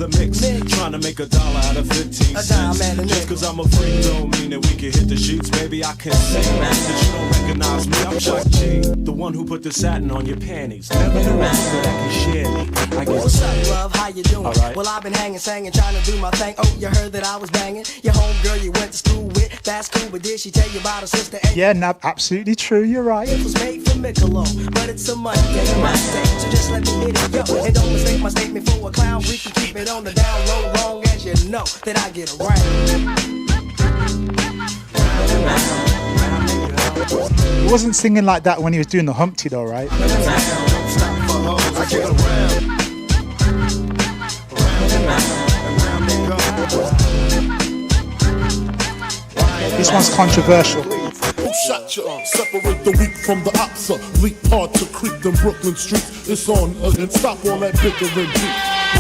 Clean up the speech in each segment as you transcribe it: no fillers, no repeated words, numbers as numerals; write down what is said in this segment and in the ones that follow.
the mix. Trying to make $1 out of 15 cents. Just cause I'm a freak don't mean that we can hit the sheets. Maybe I can sing that you don't recognize me. I'm Chuck G, the one who put the satin on your panties. Never knew that can share me. I guess. What's up, love? How you doing? Right. Well, I've been hanging, singing, trying to do my thing. Oh, you heard that I was banging your homegirl you went to school with. That's cool, but did she tell you about her sister? Yeah, no, absolutely true. You're right. It was made for Michelob, but it's a Monday in my state, so just let me hit it, yo. And don't mistake my statement for a clown. We can keep it on the down low, long as you know that I get around. He wasn't singing like that when he was doing the Humpty though, right? This one's controversial. Shot you, separate the weak from the opsa. Leap hard to creep them Brooklyn streets. It's on and stop all that bickering beat.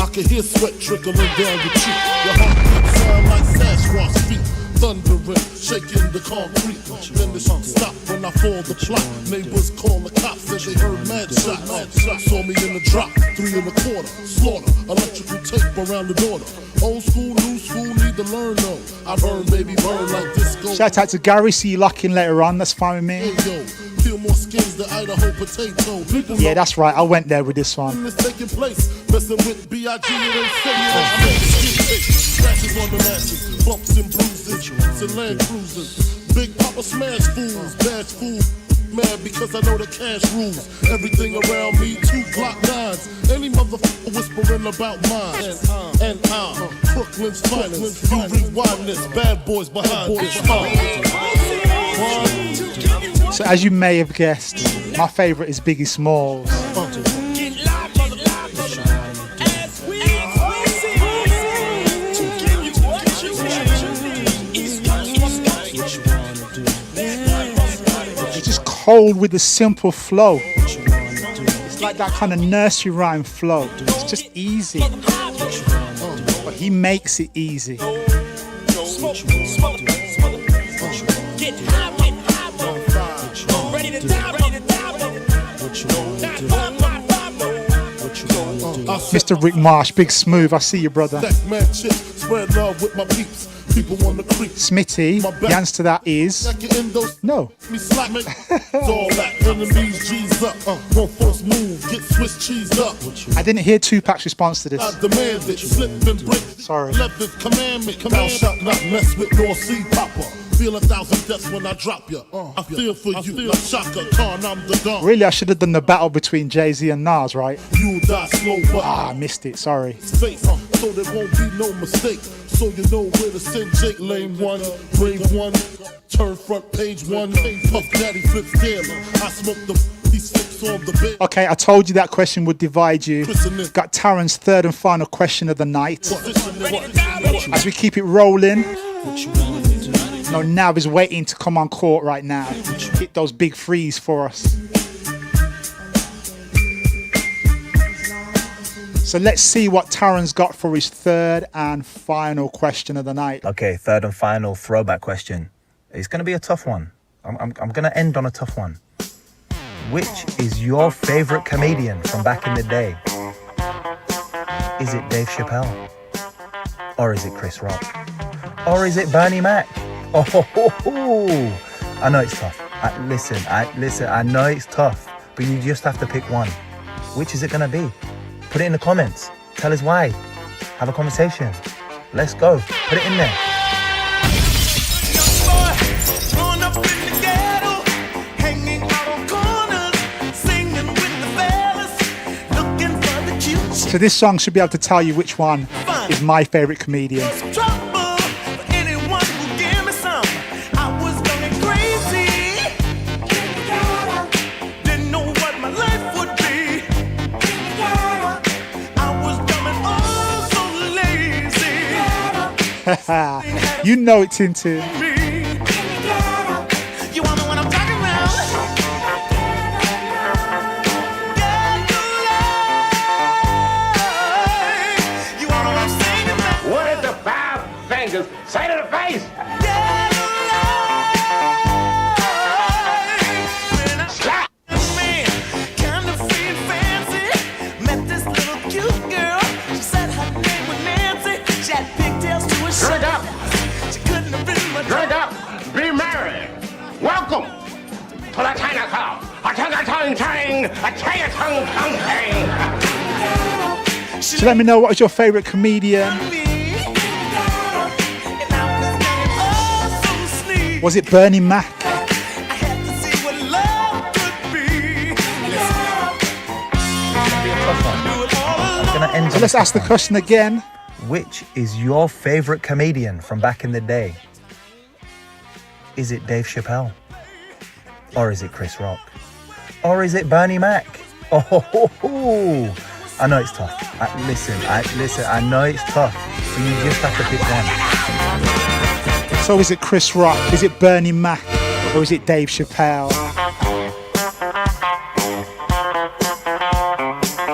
I can hear sweat trickling down your cheek. Your heartbeat sound like Sasquatch feet. Thundering, shaking the concrete. Then the shot stop when I fall the plot. Neighbors call the cops as they heard mad shots. Saw me in the drop, 3 1/4. Slaughter, electrical tape around the daughter. Old school, new school, need to learn though. I burn, baby, burn like disco. Shout out to Gary, see you lock in later on, that's fine with me. Hey, yo, peel more skins than Idaho potato. People yeah, that's right, I went there with this one. It's taking place, messing with B.I.G. and they say scratches on the masses, bumps and bruises, and land cruisers. Big Papa smash fools, bash fools. Mad because I know the cash rules. Everything around me, 2 Glock 9s. Any motherfucker whispering about mine. And I'm Brooklyn's finest. You rewind this, bad boys behind this. So as you may have guessed, my favourite is Biggie Smalls. Cold with a simple flow. It's like that kind of nursery rhyme flow. It's just easy. But he makes it easy. Mr. Rick Marsh, Big Smooth, I see you, brother. Spread love with my peeps. People want to creep. Smitty, the answer to that is no. I didn't hear Tupac's response to this. Sorry. Feel 1,000 deaths when I drop you. I feel for you like Shaka Khan, I'm the gun. Really, I should have done the battle between Jay-Z and Nas, right? You die slow, but I missed it, sorry. So there won't be no mistake. So you know where to send Jake. Lane 1, brave 1, turn front page 1. Puff Daddy flips daily. I smoke the sticks on the bed. Okay, I told you that question would divide you. Got Tarryn's third and final question of the night. As we keep it rolling. No, Nav is waiting to come on court right now. Hit those big threes for us. So let's see what Tarryn's got for his third and final question of the night. Okay, third and final throwback question. It's going to be a tough one. I'm going to end on a tough one. Which is your favorite comedian from back in the day? Is it Dave Chappelle? Or is it Chris Rock? Or is it Bernie Mac? Oh, I know it's tough. Listen, I know it's tough, but you just have to pick one. Which is it going to be? Put it in the comments. Tell us why. Have a conversation. Let's go. Put it in there. So this song should be able to tell you which one is my favourite comedian. You know it's into. What is the 5 fingers? Say to the face. Kind of fancy. Met this little cute girl. She said her name was Nancy. a tang, tang. So let me know, what is your favourite comedian? Was it Bernie Mac? So let's ask the question again. Which is your favourite comedian from back in the day? Is it Dave Chappelle? Or is it Chris Rock? Or is it Bernie Mac? Oh, I know it's tough. Listen, I know it's tough, but you just have to pick one. So is it Chris Rock? Is it Bernie Mac? Or is it Dave Chappelle?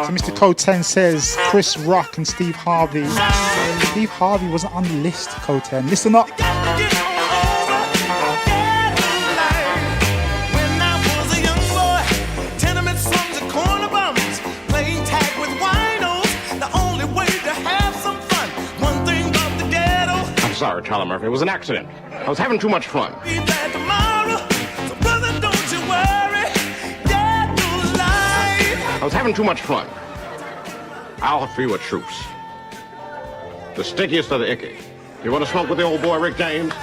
So Mr. Code 10 says Chris Rock and Steve Harvey. Steve Harvey wasn't on the list, Code 10. Listen up. Sorry, Charlie Murphy. It was an accident. I was having too much fun. I was having too much fun. I'll offer you a truce. The stickiest of the icky. You want to smoke with the old boy, Rick James?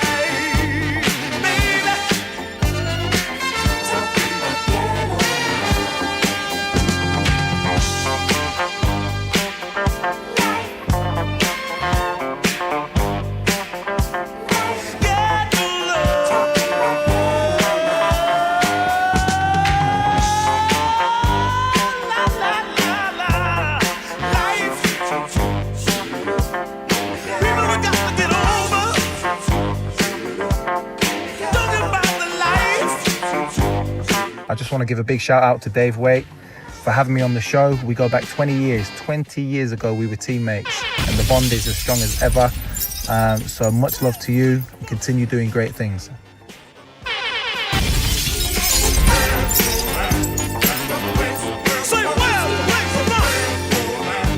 I just want to give a big shout out to Dave Waite for having me on the show. We go back 20 years. 20 years ago, we were teammates, and the bond is as strong as ever. So much love to you, and continue doing great things.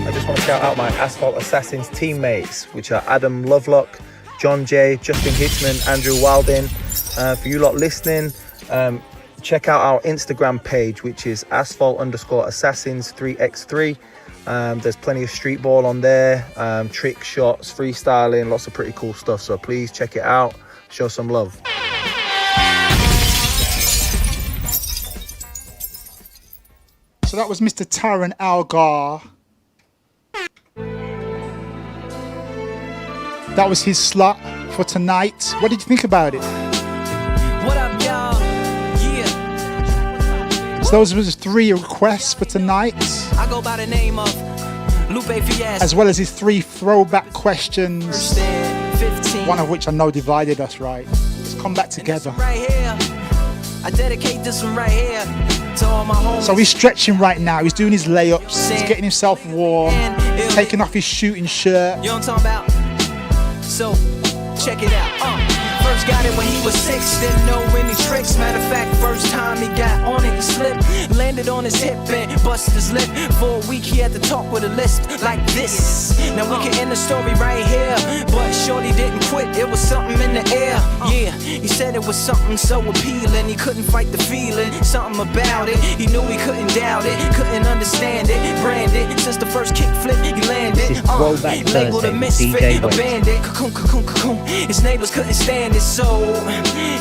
I just want to shout out my Asphalt Assassins teammates, which are Adam Lovelock, John Jay, Justin Hitchman, Andrew Wilding. For you lot listening, check out our Instagram page, which is asphalt_assassins3x3. There's plenty of street ball on there, trick shots, freestyling, lots of pretty cool stuff. So please check it out, show some love. So that was Mr. Tarryn Algar. That was his slot for tonight. What did you think about it? What up, y'all? So those were just 3 requests for tonight. I go by the name of Lupe Fiasco. As well as his 3 throwback questions. 15. One of which I know divided us, right? Let's come back together. Right here. I dedicate this one right here to all my homies. So he's stretching right now. He's doing his layups. He's getting himself warm. Taking off his shooting shirt. You know what I'm talking about? So, check it out. First got it when he was 6, didn't know any tricks. Matter of fact, first time he got on it, he slipped. Landed on his hip and busted his lip. For a week he had to talk with a lisp like this. Now we can end the story right here, but shorty didn't quit, it was something in the air. Yeah, he said it was something so appealing, he couldn't fight the feeling, something about it. He knew he couldn't doubt it, couldn't understand it. Branded, since the first kick flip he landed. Labeled a misfit, a bandit. Cocoon, cocoon, cocoon. His neighbors couldn't stand it, so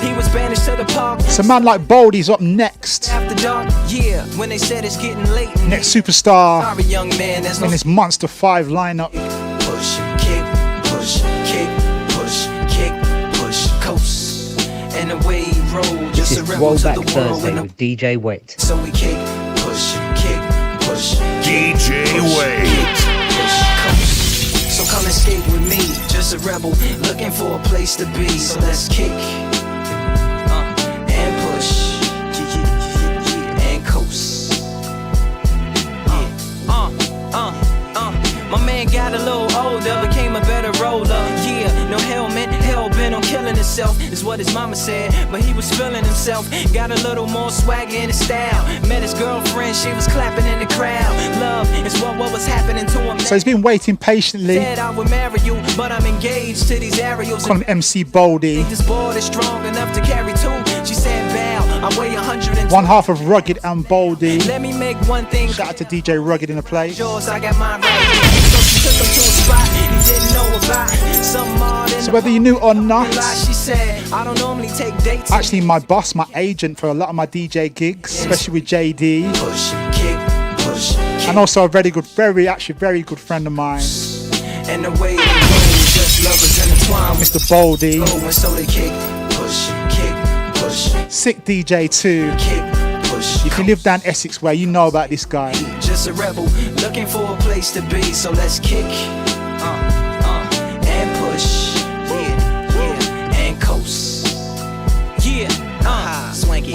he was banished to the park. So a man like Baldy's up next. After dark, yeah, when they said it's getting late. Next superstar Sorry, young man, there's no in this Monster 5 lineup. push, kick, push, kick, push, kick, push, coast. And away he rolled, just This a is rebel to Throwback the world. Thursday with DJ Waite. So we kick, push, kick, push, DJ Waite. push, coast. So come and skate with me, just a rebel looking for a place to be. So let's kick and push, and coast. My man got a little older, became a better roller. Yeah, no helmet, hell bent on killing himself, is what his mama said. But he was feeling himself, got a little more swagger in his style. Met his girlfriend, she was clapping in the crowd. Love is what was happening to him. So he's been waiting patiently. Said I would marry you, but I'm engaged to these aerials. Call him MC Baldy. This board is strong enough to carry 2. She said, Val, I weigh 120. One half of Rugged and Baldy. Let me make one thing. Shout out to DJ Rugged in the place. Yours, I got mine right here. So she took him to a spot he didn't know about. Some odd in So whether you knew or not, she said, I don't normally take dates. actually my boss, my agent for a lot of my DJ gigs, especially with JD. Push, kick, push, kick. And also a very good friend of mine, And the way they roll, just lovers intertwined. Mr. Baldy. And so they kick, push, push. Sick DJ too. Kick, push. If you live down Essex way, you know about this guy. Just a rebel, looking for a place to be. So let's kick, and push. Yeah, and coast. Yeah, swanky.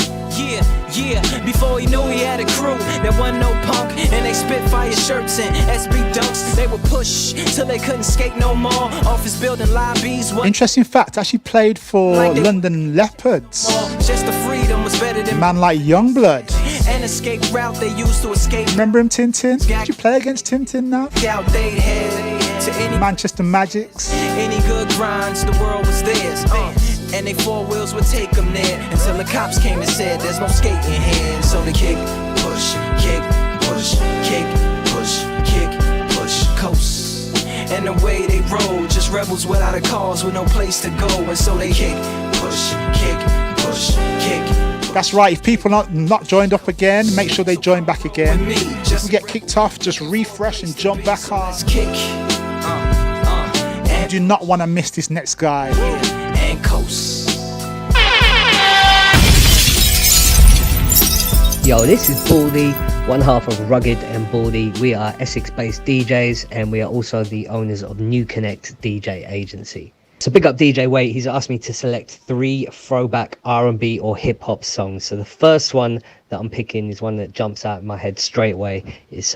Yeah, before he knew he had a crew. There wasn't no punk, and they spit fire shirts and SB dunks. They would push till they couldn't skate no more. Office building lobbies. Interesting fact, actually played for London Leopards. Just the freedom was better than Man like Youngblood. an escape route they used to escape. Remember him, Tintin? Did you play against Tintin now? Out they'd head to any Manchester Magics. Any good grinds, the world was theirs. And they four wheels would take them there until the cops came and said there's no skating here. So they kick, push, push, coast. And the way they roll, just rebels without a cause with no place to go. And so they kick, push, push. That's right, if people are not joined up again, make sure they join back again. If we get kicked off, just refresh and jump back on. You do not want to miss this next guy. And coast. Yo, this is Baldy, one half of Rugged and Baldy. We are Essex-based DJs, and we are also the owners of New Connect DJ Agency. So big up DJ Wade, he's asked me to select 3 throwback R&B or hip-hop songs. So the first one that I'm picking is one that jumps out in my head straight away. It's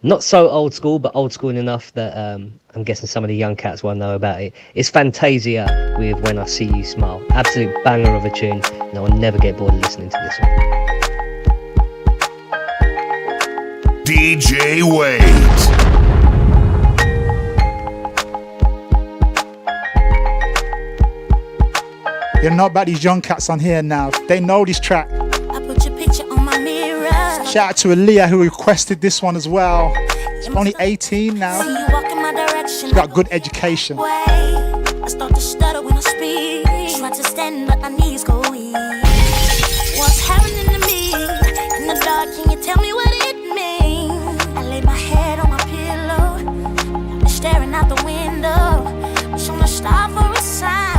not so old school, but old school enough that I'm guessing some of the young cats will know about it. It's Fantasia with When I See You Smile. Absolute banger of a tune, and I'll never get bored of listening to this one. DJ Wade. You know about these young cats on here now. They know this track. I put your picture on my mirror. Shout out to Aaliyah who requested this one as well. She's only 18 now. See you walk in my direction. She's got good education. I start to stutter when I speak. Try to stand but my knees go weak. What's happening to me? In the dark, can you tell me what it means? I lay my head on my pillow, staring out the window. Wish on a star for a sign.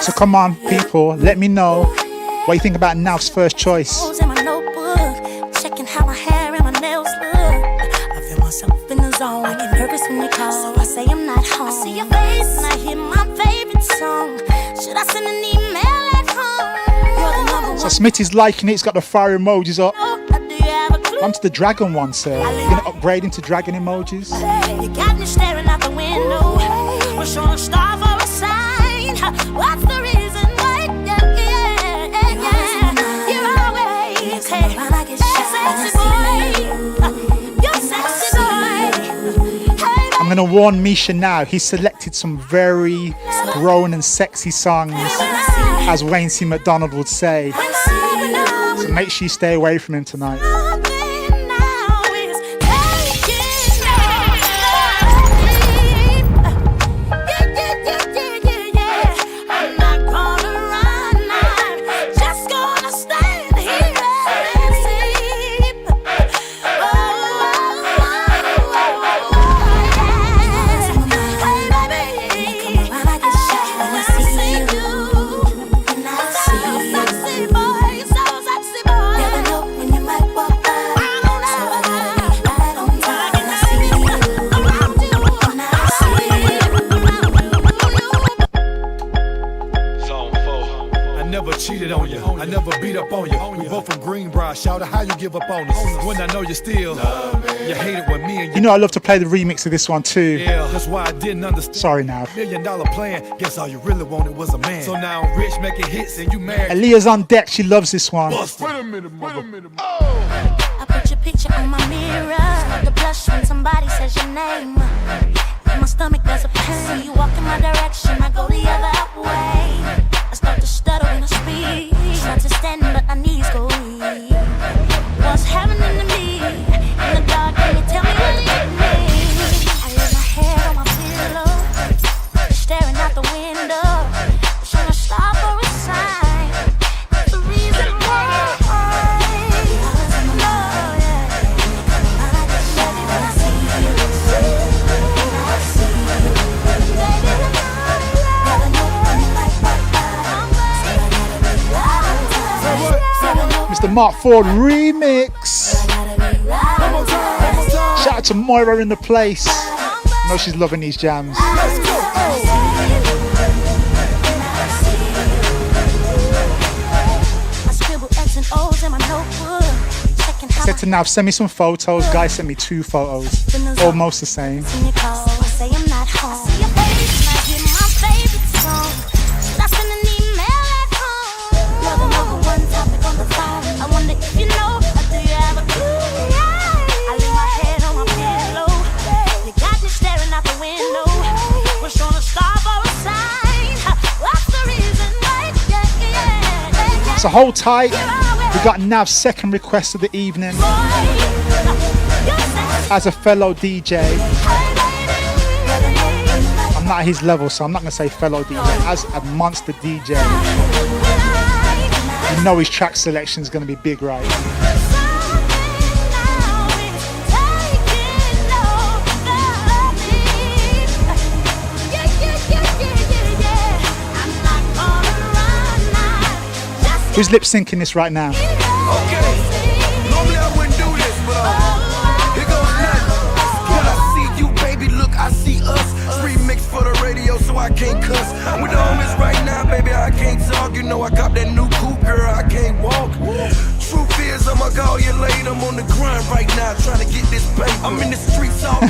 So come on, people, let me know what you think about Nav's first choice. In my notebook, checking how my hair and my nails look. I feel myself in the zone. I get nervous when you call, so I say I'm not home. I see your face and I hear my favorite song. Should I send an email at home? You're the number one. So Smitty's liking it. It's got the fire emojis up. Do you have a clue? Onto the dragon one, sir. You're gonna upgrade into dragon emojis. You got me staring out the window. Wish on a star for a sign. What's the reason why? You're always sexy boy. You're sexy boy. I'm gonna warn Misha now. He selected some very grown and sexy songs, as Wayne C. McDonald would say. So make sure you stay away from him tonight. Boy from Greenbrier, shout out how you give up on us when I know you still. You hate it when me and You know I love to play the remix of this one too. Yeah, that's why I didn't understand. Sorry now. $1 million plan. Guess all you really wanted was a man. So now I'm rich making hits and you married. Aaliyah's on deck. She loves this one. Wait a minute. I put your picture on my mirror. Start to blush when somebody says your name. My stomach does a pain. You walk in my direction, I go the other way. I start to stutter when I speak. Try to stand, but my knees go weak. What's happening to me? In the dark, can you tell me what it means? I lay my head on my pillow, staring out the window, trying to stop or a sign. The reason why. Mr. Mark Ford remix. Shout out to Moira in the place. I know she's loving these jams. Said to Nav, send me some photos. Guy sent me 2 photos, almost the same. So hold tight. We got Nav's second request of the evening. As a fellow DJ, I'm not at his level, so I'm not going to say fellow DJ. As a monster DJ, you know his track selection is going to be big, right? Who's lip syncing this right now? Okay. Normally I wouldn't do this, but here goes nothing. When I see you, baby, look, I see us. Remix for the radio, so I can't cuss. With the homies right now, baby, I can't talk. You know I got that new coupe, girl, I can't walk. Truth is, I'ma call you late. I'm on the grind right now, trying to get this paper. I'm in the streets all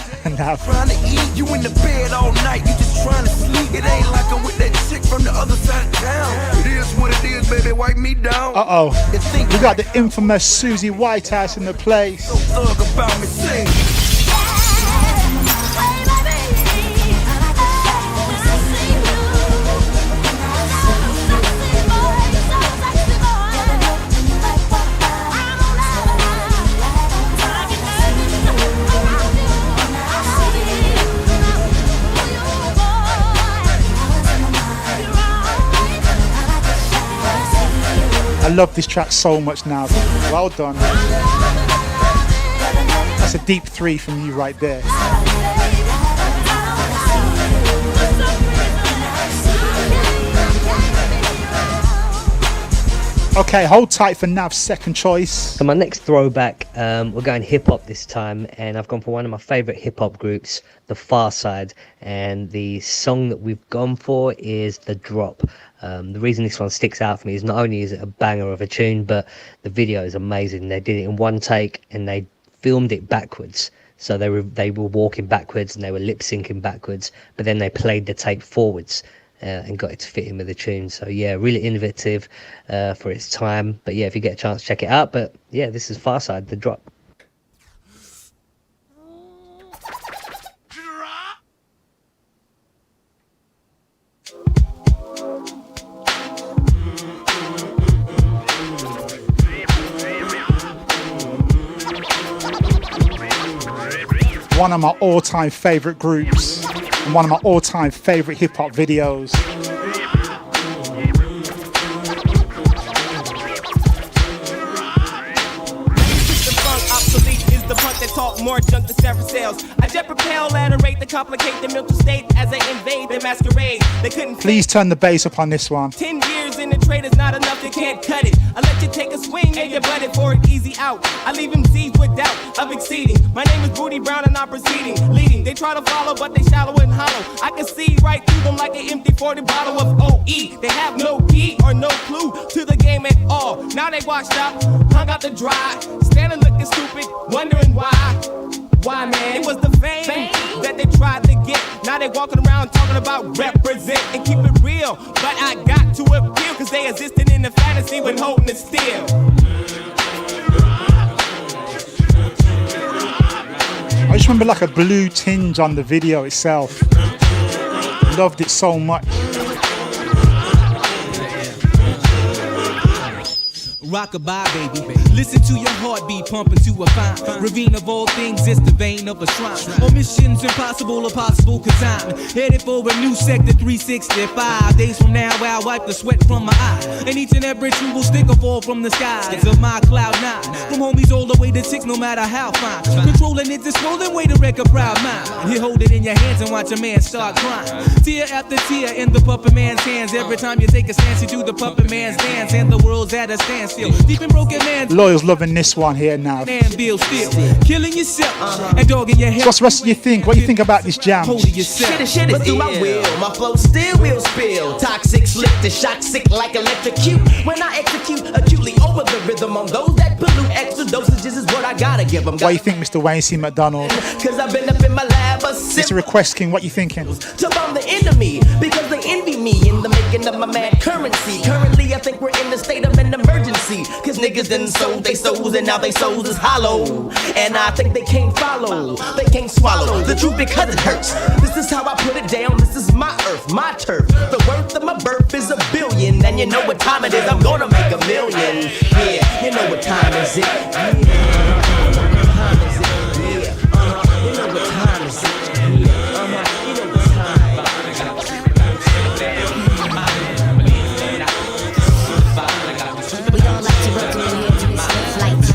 trying to eat. You in the bed all night, you just trying to sleep. It ain't like I'm with that chick from the other side of town. It is what it is, baby, wipe me down. Uh-oh. We got the infamous Susie Whitehouse in the place. So thug about me, sing. I love this track so much now. Well done. That's a deep 3 from you right there. Okay, hold tight for Nav's second choice. So my next throwback, we're going hip hop this time, and I've gone for one of my favorite hip hop groups, The Far Side, and the song that we've gone for is The Drop. The reason this one sticks out for me is not only is it a banger of a tune, but the video is amazing. They did it in one take and they filmed it backwards. So they were walking backwards and they were lip syncing backwards, but then they played the tape forwards. And got it to fit in with the tune. So yeah, really innovative for its time. But yeah, if you get a chance, check it out. But yeah, this is Far Side, The Drop. One of my all-time favorite groups and one of my all-time favorite hip-hop videos. The punk that talk more junk than several sales. I jet propel at a rate to complicate the mental state as they invade the masquerade. They couldn't. Please turn the bass up on this one. 10 years in the Concentrators not enough, they can't cut it. I let you take a swing and you butt it for an easy out. I leave them seized with doubt of exceeding. My name is Booty Brown and I'm proceeding, leading. They try to follow, but they shallow and hollow. I can see right through them like an empty 40 bottle of OE. They have no key or no clue to the game at all. Now they washed up, hung out to dry, standing looking stupid, wondering why. Why, man? It was the fame that they tried to get. Now they walking around talking about represent and keep it real. But I got to appeal, cause they existed in the fantasy when holding it still. I just remember like a blue tinge on the video itself. Loved it so much. Rockabye, baby. Listen to your heartbeat pumping to a fine ravine of all things. It's the vein of a shrine. Omissions impossible or possible, cause I'm headed for a new sector 365. Days from now, I'll wipe the sweat from my eye. And each and every tree will stick or fall from the skies of my cloud nine. From homies all the way to six, no matter how fine. Controlling it, this swollen way to wreck a proud mind. You hold it in your hands and watch a man start crying. Tear after tear in the puppet man's hands. Every time you take a stance, you do the puppet man's dance. And the world's at a standstill. Deep in broken man's Loyal's loving this one here now. man build still. Killing yourself and dogging your head. So what's the rest of you think? What do you think about this jam? Holding yourself. Shit is through my will. My flow still will spill. Toxic, slick, the shock sick like electrocute. When I execute acutely over the rhythm on those that pollute, extra dosages is what I gotta give them. What do you think, Mr. Wayne C. McDonald? Cause I've been up in my lab Mr. Request King, what you thinking? to bomb the enemy because they envy me in the making of my mad currency. Currently, I think we're in the state of an emergency. Cause niggas done sold they souls and now they souls is hollow. And I think they can't follow, they can't swallow the truth because it hurts. This is how I put it down, this is my earth, my turf. The worth of my birth is $1 billion. And you know what time it is, I'm gonna make $1 million. Yeah, you know what time is it? Yeah, you know what time is it? Yeah, you know what time is it?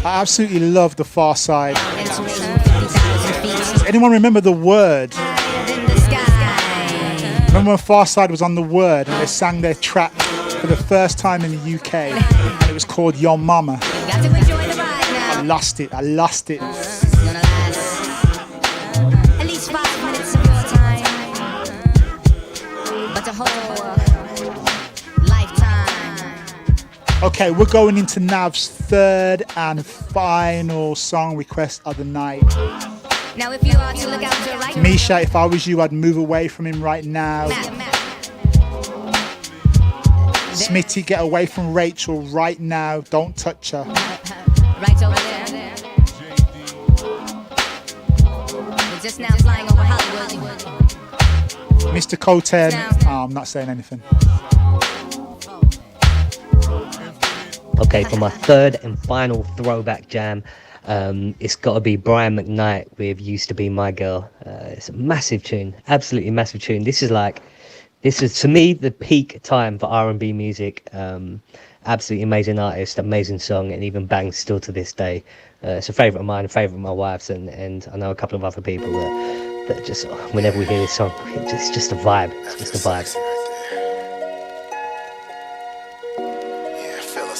I absolutely love the Far Side. Does anyone remember the Word? Remember when Far Side was on the Word and they sang their track for the first time in the UK and it was called Your Mama? I lost it. At least 5 minutes of your time, but a whole lifetime. Okay, we're going into Nav's third and final song request of the night. Now if you are to look out to your right, Misha, if I was you, I'd move away from him right now. Smitty, get away from Rachel right now. Don't touch her. right over there. We're just now flying over Hollywood. Mr. Coten, I'm not saying anything. Okay, for my third and final throwback jam, it's got to be Brian McKnight with Used to Be My Girl. It's a massive tune, absolutely massive tune. This is to me the peak time for R&B music. Absolutely amazing artist, amazing song, and even bangs still to this day. It's a favourite of mine, a favourite of my wife's, and I know a couple of other people that just, whenever we hear this song, it's just a vibe. It's just a vibe.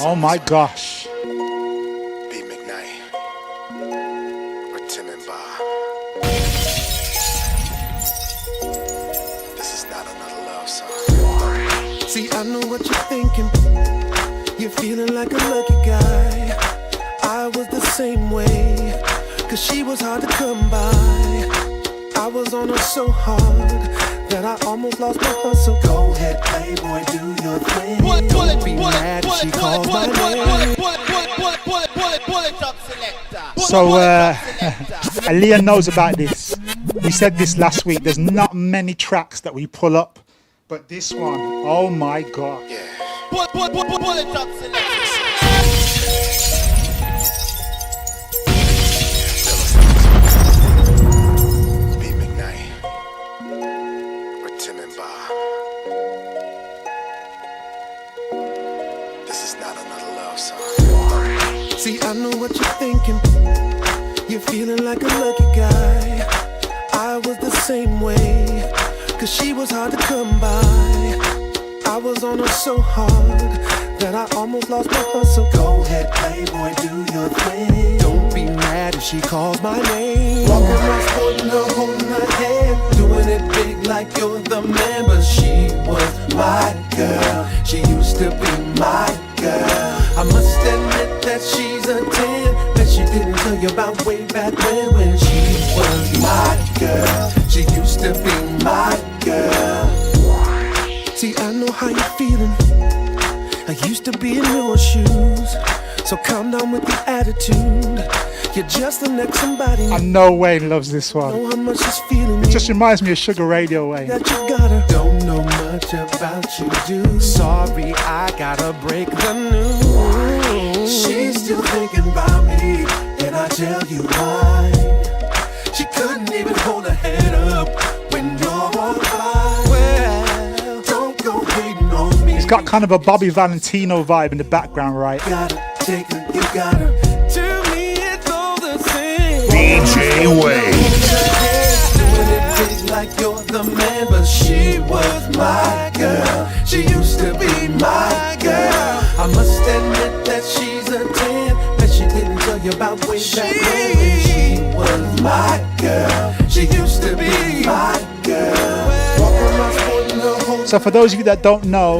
Oh my gosh. B. McKnight with Tim and Bob. This is not another love song. See, I know what you're thinking. You're feeling like a lucky guy. I was the same way, cause she was hard to come by. I was on her so hard that I almost lost my hustle. Go ahead, playboy, do your thing. Don't be mad if she calls my name. So, Aaliyah knows about this. We said this last week. There's not many tracks that we pull up, but this one, oh my god. See, I know what you're thinking. You're feeling like a lucky guy. I was the same way, cause she was hard to come by. I was on her so hard that I almost lost my hustle. Go ahead, playboy, do your thing. Don't be mad if she calls my name. Walking around sporting her, holding her hand, doing it big like you're the man. But she was my girl. She used to be my girl. I must admit that she's a 10. Bet she didn't tell you about way back when she was my girl. She used to be my girl. See, I know how you're feeling. I used to be in your shoes, so calm down with the attitude. You're just the next somebody. I know Wayne loves this one. Know how much she's feeling. It just reminds me of Sugar Radio, Wayne. That you gotta. Don't know much about you, dude. Sorry, I gotta break the news. She's still thinking about me, and I tell you why. She couldn't even hold her head up when you're all by. Well, don't go hating on me. It's got kind of a Bobby Valentino vibe in the background, right? You gotta take her, you gotta. To me, it's all the same. DJ Wayne. Doing it big like you're the man, but she was my girl. She used to be my girl. I must admit that she's a 10. Bet she didn't tell you about way back when she was my girl. She used to be my girl. So for those of you that don't know,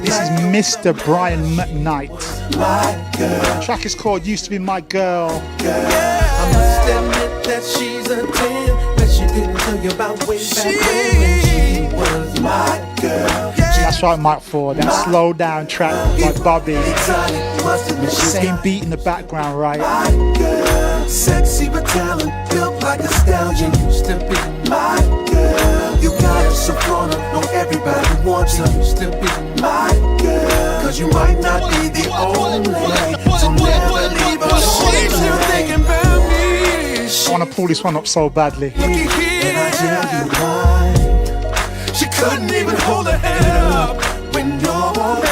this is Mr. Brian McKnight. The track is called Used to Be My Girl. I must admit that she's a 10. Bet she didn't tell you about way back when she was my girl. That's right, Mike Ford. That slow down track by Bobby. Same beat in the background, right? Sexy but talent, built like a stallion. Used to be my girl. You got so frontal, know everybody wants her. Used to be my girl. Cause you might not be the only, so never leave her. She's still thinking about me. I want to pull this one up so badly. Looky here, and I tell you why. She couldn't even hold her head up when you're all by.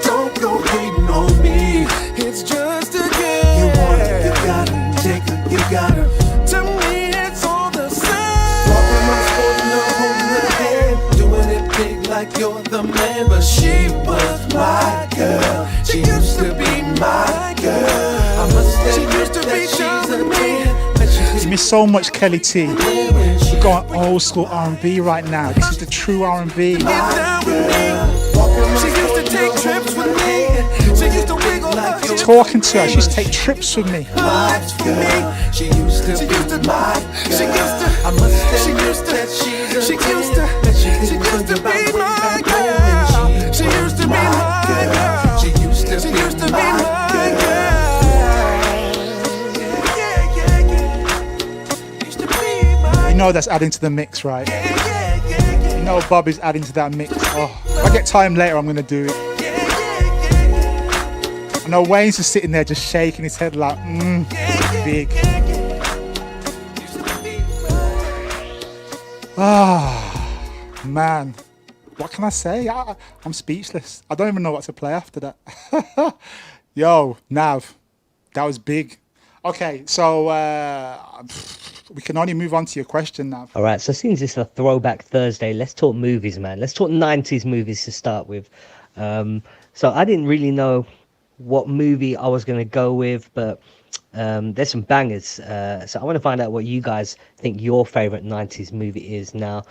Don't go hating on me. It's just a game. You want it, you gotta take it, you gotta. To me, it's all the same. Walking around sporting her, holding her hand, doing it big like you're the man. But she was my girl. She used to be my girl. I must admit that she's a 10. You miss so much Kelly T. We're going old school R&B right now. This is the true R&B. She used to take trips with me. She used to wiggle like Talking to her, she used to take trips with me. She used to be my girl. She used to be my girl. She used to be my girl. She used to be my girl. You know that's adding to the mix, right? You know Bobby's adding to that mix. Oh, if I get time later, I'm gonna do it. I know Wayne's just sitting there just shaking his head like, big. Ah, man. What can I say? I'm speechless. I don't even know what to play after that. Yo, Nav, that was big. Okay, so we can only move on to your question now. All right, so since it's a Throwback Thursday, let's talk movies, man. Let's talk 90s movies to start with. So I didn't really know what movie I was going to go with, but there's some bangers. So I want to find out what you guys think your favorite 90s movie is. Now,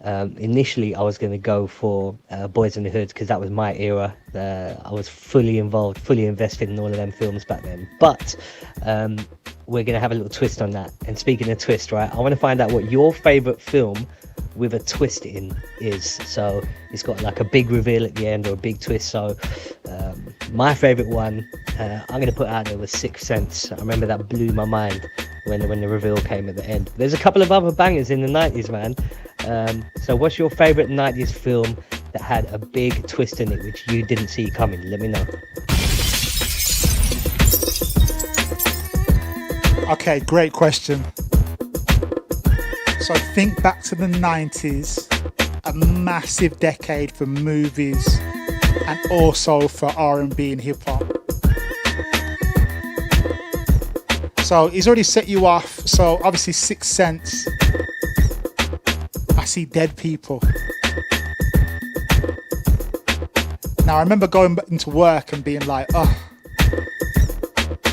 initially I was going to go for Boys in the Hood because that was my era. I was fully involved, fully invested in all of them films back then. But we're going to have a little twist on that. And speaking of twist, right, I want to find out what your favorite film with a twist in is. So it's got like a big reveal at the end or a big twist. So my favorite one I'm going to put out there was Sixth Sense. I remember that blew my mind when the reveal came at the end. There's a couple of other bangers in the 90s, man. So what's your favorite 90s film that had a big twist in it which you didn't see coming? Let me know. Okay, great question. So think back to the 90s, a massive decade for movies and also for R&B and hip hop. So he's already set you off. So obviously Sixth Sense. I see dead people. Now, I remember going into work and being like, oh,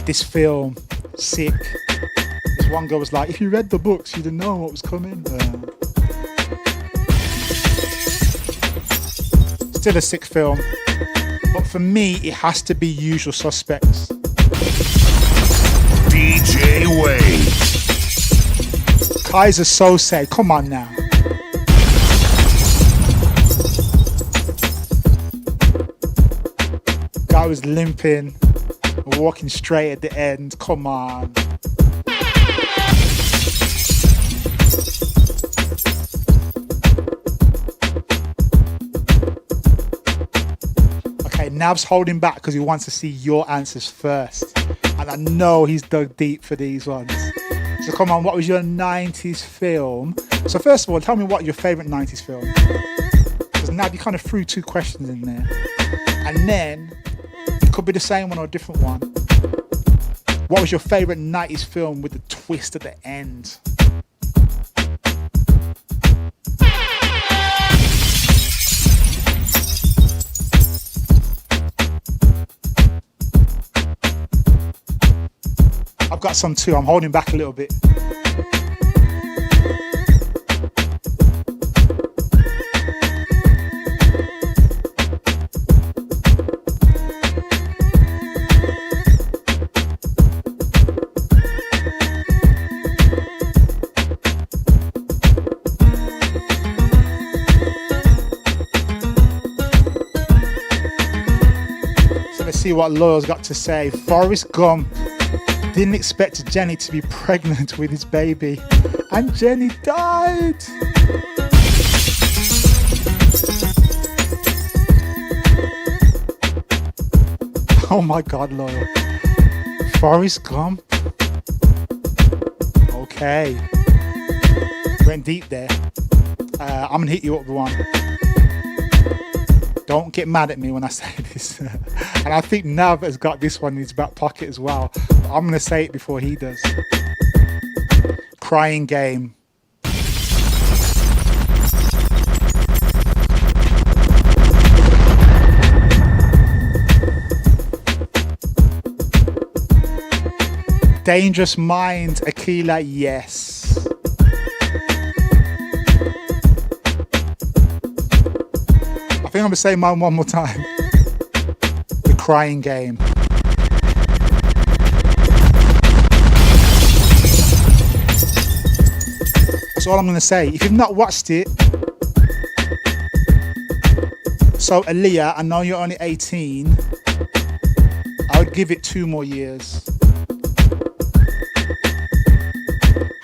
this film, sick. This one girl was like, if you read the books, you'd know what was coming. Still a sick film. But for me, it has to be Usual Suspects. DJ Wade. Kaiser Sose, come on now. Guy was limping, walking straight at the end, come on. Okay, Nav's holding back because he wants to see your answers first. And I know he's dug deep for these ones. So come on, what was your 90s film? So first of all, tell me what your favourite 90s film. Because Nav, you kind of threw two questions in there. And then, it could be the same one or a different one. What was your favourite 90s film with the twist at the end? I've got some too. I'm holding back a little bit. So let's see what Loyal's got to say. Forrest Gump. Didn't expect Jenny to be pregnant with his baby, and Jenny died. Oh my God, Loyal. Forrest Gump. Okay. Went deep there. I'm gonna hit you up with one. Don't get mad at me when I say this. And I think Nav has got this one in his back pocket as well. But I'm going to say it before he does. Crying Game. Dangerous Minds, Aquila, yes. I think I'm going to say mine one more time. The Crying Game. That's all I'm going to say. If you've not watched it, so Aaliyah, I know you're only 18. I would give it 2 more years.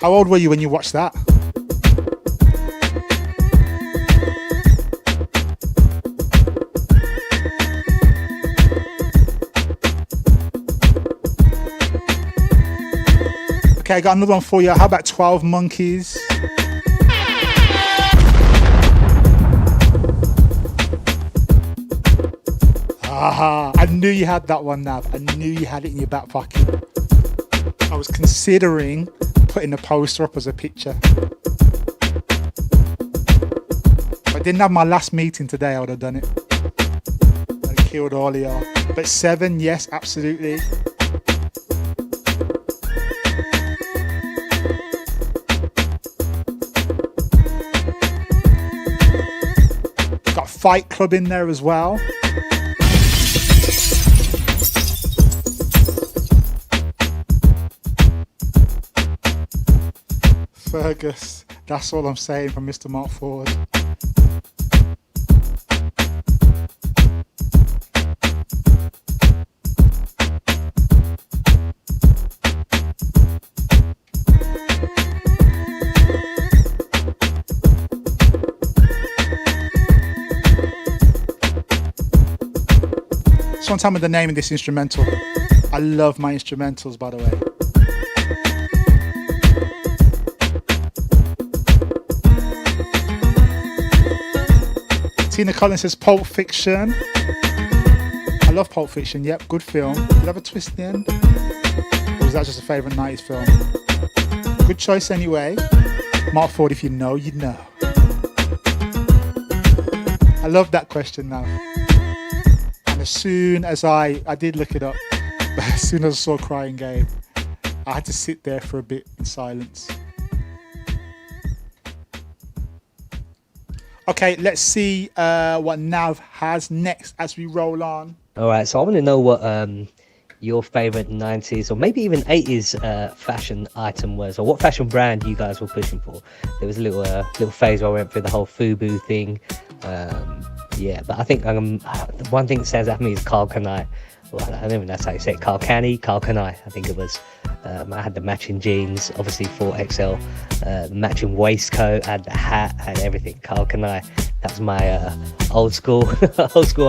How old were you when you watched that? Okay, I got another one for you. How about 12 Monkeys? Aha, I knew you had that one, Nav. I knew you had it in your back pocket. I was considering putting the poster up as a picture. If I didn't have my last meeting today, I would have done it. I killed all of y'all. But 7, yes, absolutely. Got Fight Club in there as well. Fergus, that's all I'm saying from Mr. Mark Ford. Someone tell me the name of this instrumental. I love my instrumentals, by the way. Tina Collins says Pulp Fiction. I love Pulp Fiction. Yep, good film. Did it have a twist in the end? Or was that just a favourite 90s film? Good choice anyway. Mark Ford, if you know, you know. I love that question now. as soon as I did look it up, but as soon as I saw Crying Game, I had to sit there for a bit in silence. Okay, let's see what Nav has next as we roll on. All right, so I want to know what your favorite 90s or maybe even 80s fashion item was, or what fashion brand you guys were pushing for. There was a little phase where I went through the whole FUBU thing. Yeah, but I think the one thing that stands out for me is Carl Kanai. Well, I don't even know how you say it. Carl Kanai, I think it was. I had the matching jeans, obviously 4XL, matching waistcoat, I had the hat, I had everything. Carl Kanai, that was my old school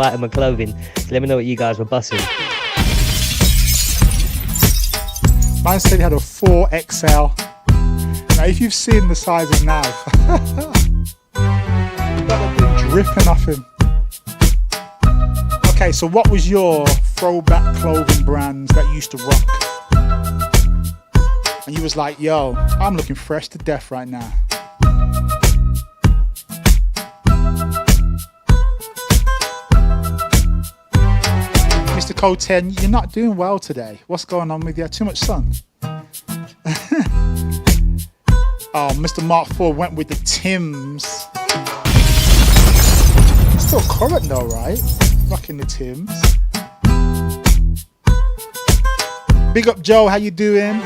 item of clothing. So let me know what you guys were bussing. Mine said he had a 4XL. Now, if you've seen the size of Nav, that would be dripping off him. Okay, so what was your throwback clothing brands that you used to rock? And you was like, yo, I'm looking fresh to death right now. Mr. Code 10, you're not doing well today. What's going on with you? Too much sun? Oh, Mr. Mark 4 went with the Tims. Still current though, right? Rocking the Tims. Big up Joe, how you doing?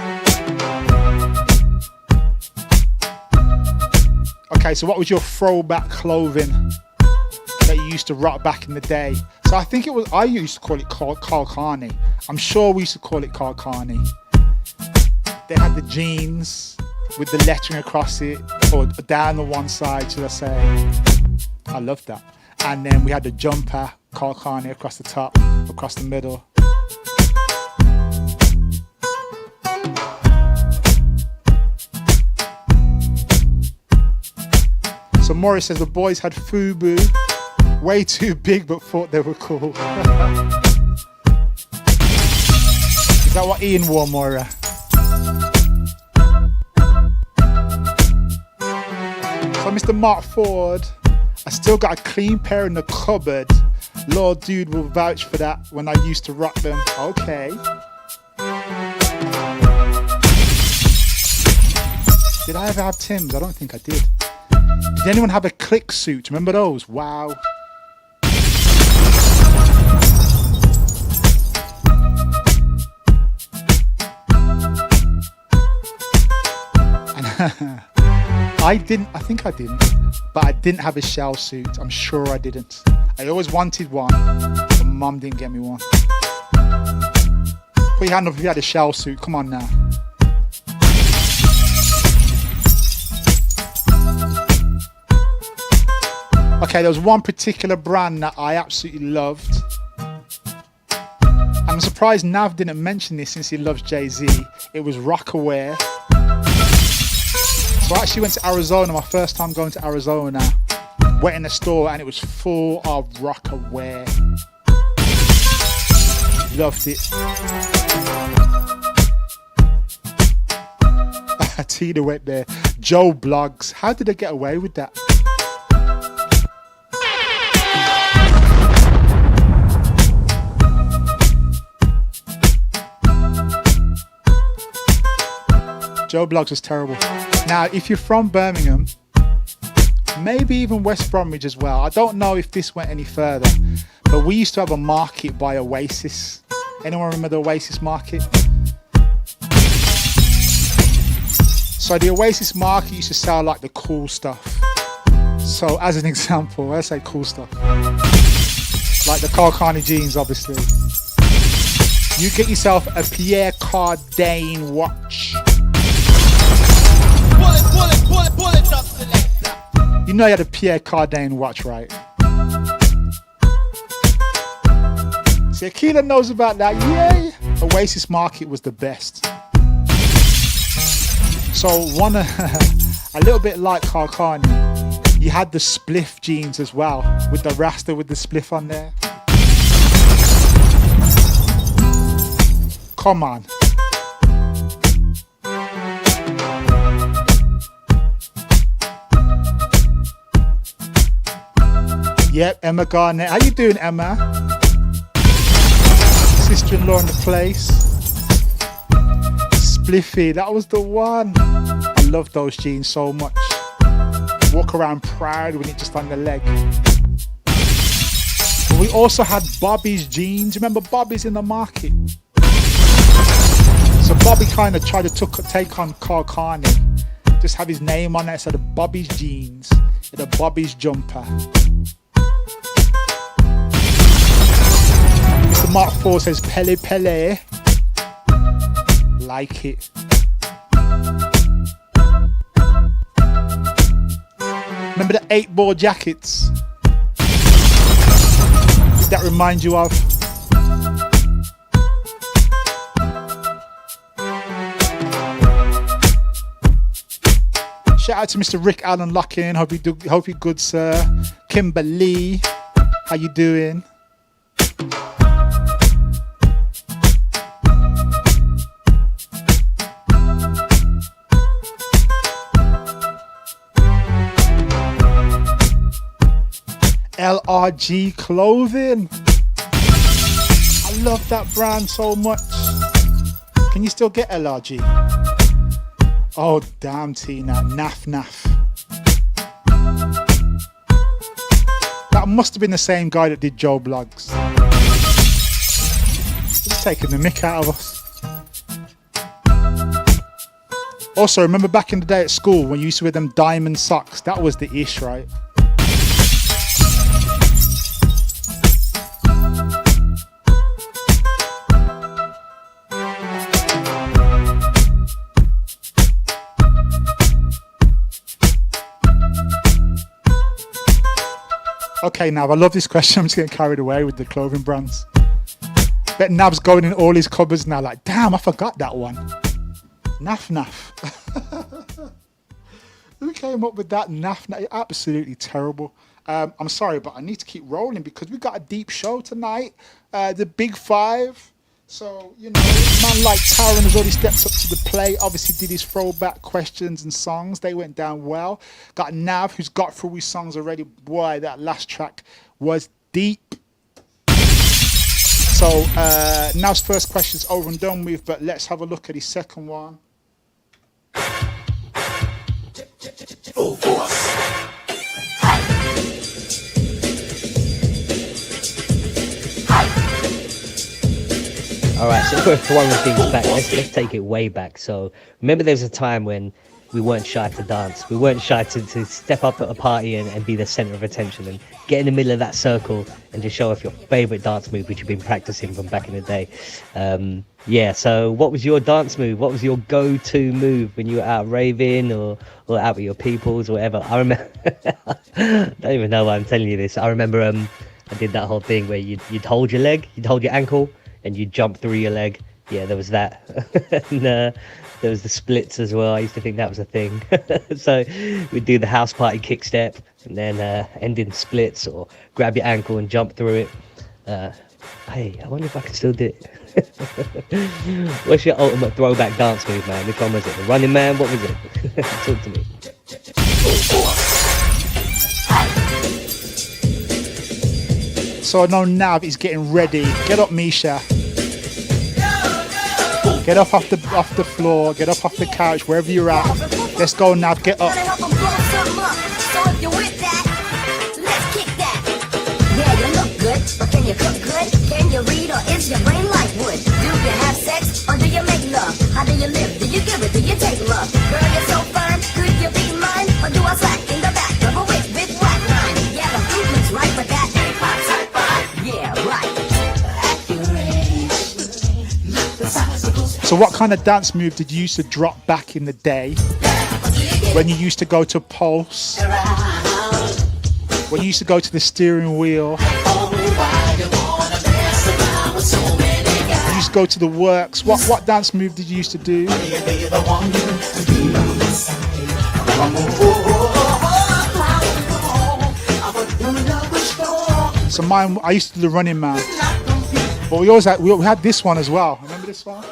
Okay, so what was your throwback clothing that you used to rock back in the day? So I think I used to call it Carl Carney. I'm sure we used to call it Carl Carney. They had the jeans with the lettering across it, or down the one side, should I say. I love that. And then we had the jumper, Carl Carney, across the top, across the middle. So Morris says the boys had FUBU, way too big but thought they were cool. Is that what Ian wore, Moira? So Mr. Mark Ford, I still got a clean pair in the cupboard. Lord Dude will vouch for that when I used to rock them. Okay. Did I ever have Tims? I don't think I did. Did anyone have a click suit? Remember those? Wow. I think I didn't, but I didn't have a shell suit. I'm sure I didn't. I always wanted one, but Mum didn't get me one. Put your hand up if you had a shell suit. Come on now. Okay, there was one particular brand that I absolutely loved. I'm surprised Nav didn't mention this since he loves Jay-Z. It was Rockaware. So I actually went to Arizona, my first time going to Arizona. Went in the store and it was full of Rockaware. Loved it. Tina went there. Joe Blogs. How did they get away with that? Joe Blogs was terrible. Now, if you're from Birmingham, maybe even West Bromwich as well, I don't know if this went any further, but we used to have a market by Oasis. Anyone remember the Oasis market? So the Oasis market used to sell like the cool stuff. So as an example, let's say cool stuff. Like the Carl Carney jeans, obviously. You get yourself a Pierre Cardin watch. You know you had a Pierre Cardin watch, right? See, Akila knows about that. Yay! Oasis Market was the best. So one, a little bit like Carl Carney, you had the spliff jeans as well, with the rasta with the spliff on there. Come on. Yep, Emma Garnett. How you doing, Emma? Sister-in-law in the place. Spliffy, that was the one. I love those jeans so much. Walk around proud with it just on the leg. But we also had Bobby's jeans. Remember Bobby's in the market? So Bobby kind of tried to take on Carl Carney. Just have his name on it, so the Bobby's jeans, the Bobby's jumper. Mr. Mark 4 says Pele Pele. Like it. Remember the 8-ball jackets? Did that remind you of? Shout out to Mr. Rick Allen Lockin. Hope you're good, sir. Kimberly, how you doing? LRG Clothing. I love that brand so much. Can you still get LRG? Oh damn, Tina, naff. That must have been the same guy that did Joe Blogs. He's taking the mick out of us. Also, remember back in the day at school when you used to wear them diamond socks? That was the ish, right? Okay, Nav, I love this question. I'm just getting carried away with the clothing brands. Bet Nav's going in all his cupboards now like, damn, I forgot that one. Naff. Who came up with that naff? Absolutely terrible. I'm sorry, but I need to keep rolling because we've got a deep show tonight. The Big Five. So, you know, a man like Tarryn has already stepped up to the plate. Obviously did his throwback questions and songs. They went down well. Got Nav, who's got through his songs already. Boy, that last track was deep. So, Nav's first question's over and done with, but let's have a look at his second one. Full force. Alright, so if we're throwing things back, let's take it way back. So remember there was a time when we weren't shy to dance. We weren't shy to step up at a party and be the centre of attention and get in the middle of that circle and just show off your favourite dance move which you've been practising from back in the day. Yeah, so what was your dance move? What was your go-to move when you were out raving or out with your peoples or whatever? I remember, I don't even know why I'm telling you this. I remember I did that whole thing where you'd hold your leg, you'd hold your ankle, and you jump through your leg. Yeah, there was that. And there was the splits as well. I used to think that was a thing. So we'd do the house party kick step and then end in splits or grab your ankle and jump through it. Hey, I wonder if I can still do it. What's your ultimate throwback dance move, man? Which one was it? The Running Man? What was it? Talk to me. So I know Nav is getting ready. Get up, Misha. Get up off the floor. Get up off the couch, wherever you're at. Let's go, Nav. Get up. So if you're with that, let's kick that. Yeah, you look good, but can you cook good? Can you read or is your brain like wood? Do you have sex or do you make love? How do you live? Do you give it? Do you take love? Girl, you're so fine. Could you be mine? Or do I slack in the back of a whip with black line? Yeah, the fruit looks right, but that ain't hot type. Yeah, right. So what kind of dance move did you used to drop back in the day? When you used to go to Pulse? When you used to go to the steering wheel? When you used to go to the works? What dance move did you used to do? So mine, I used to do the Running Man. But we had this one as well. Remember this one?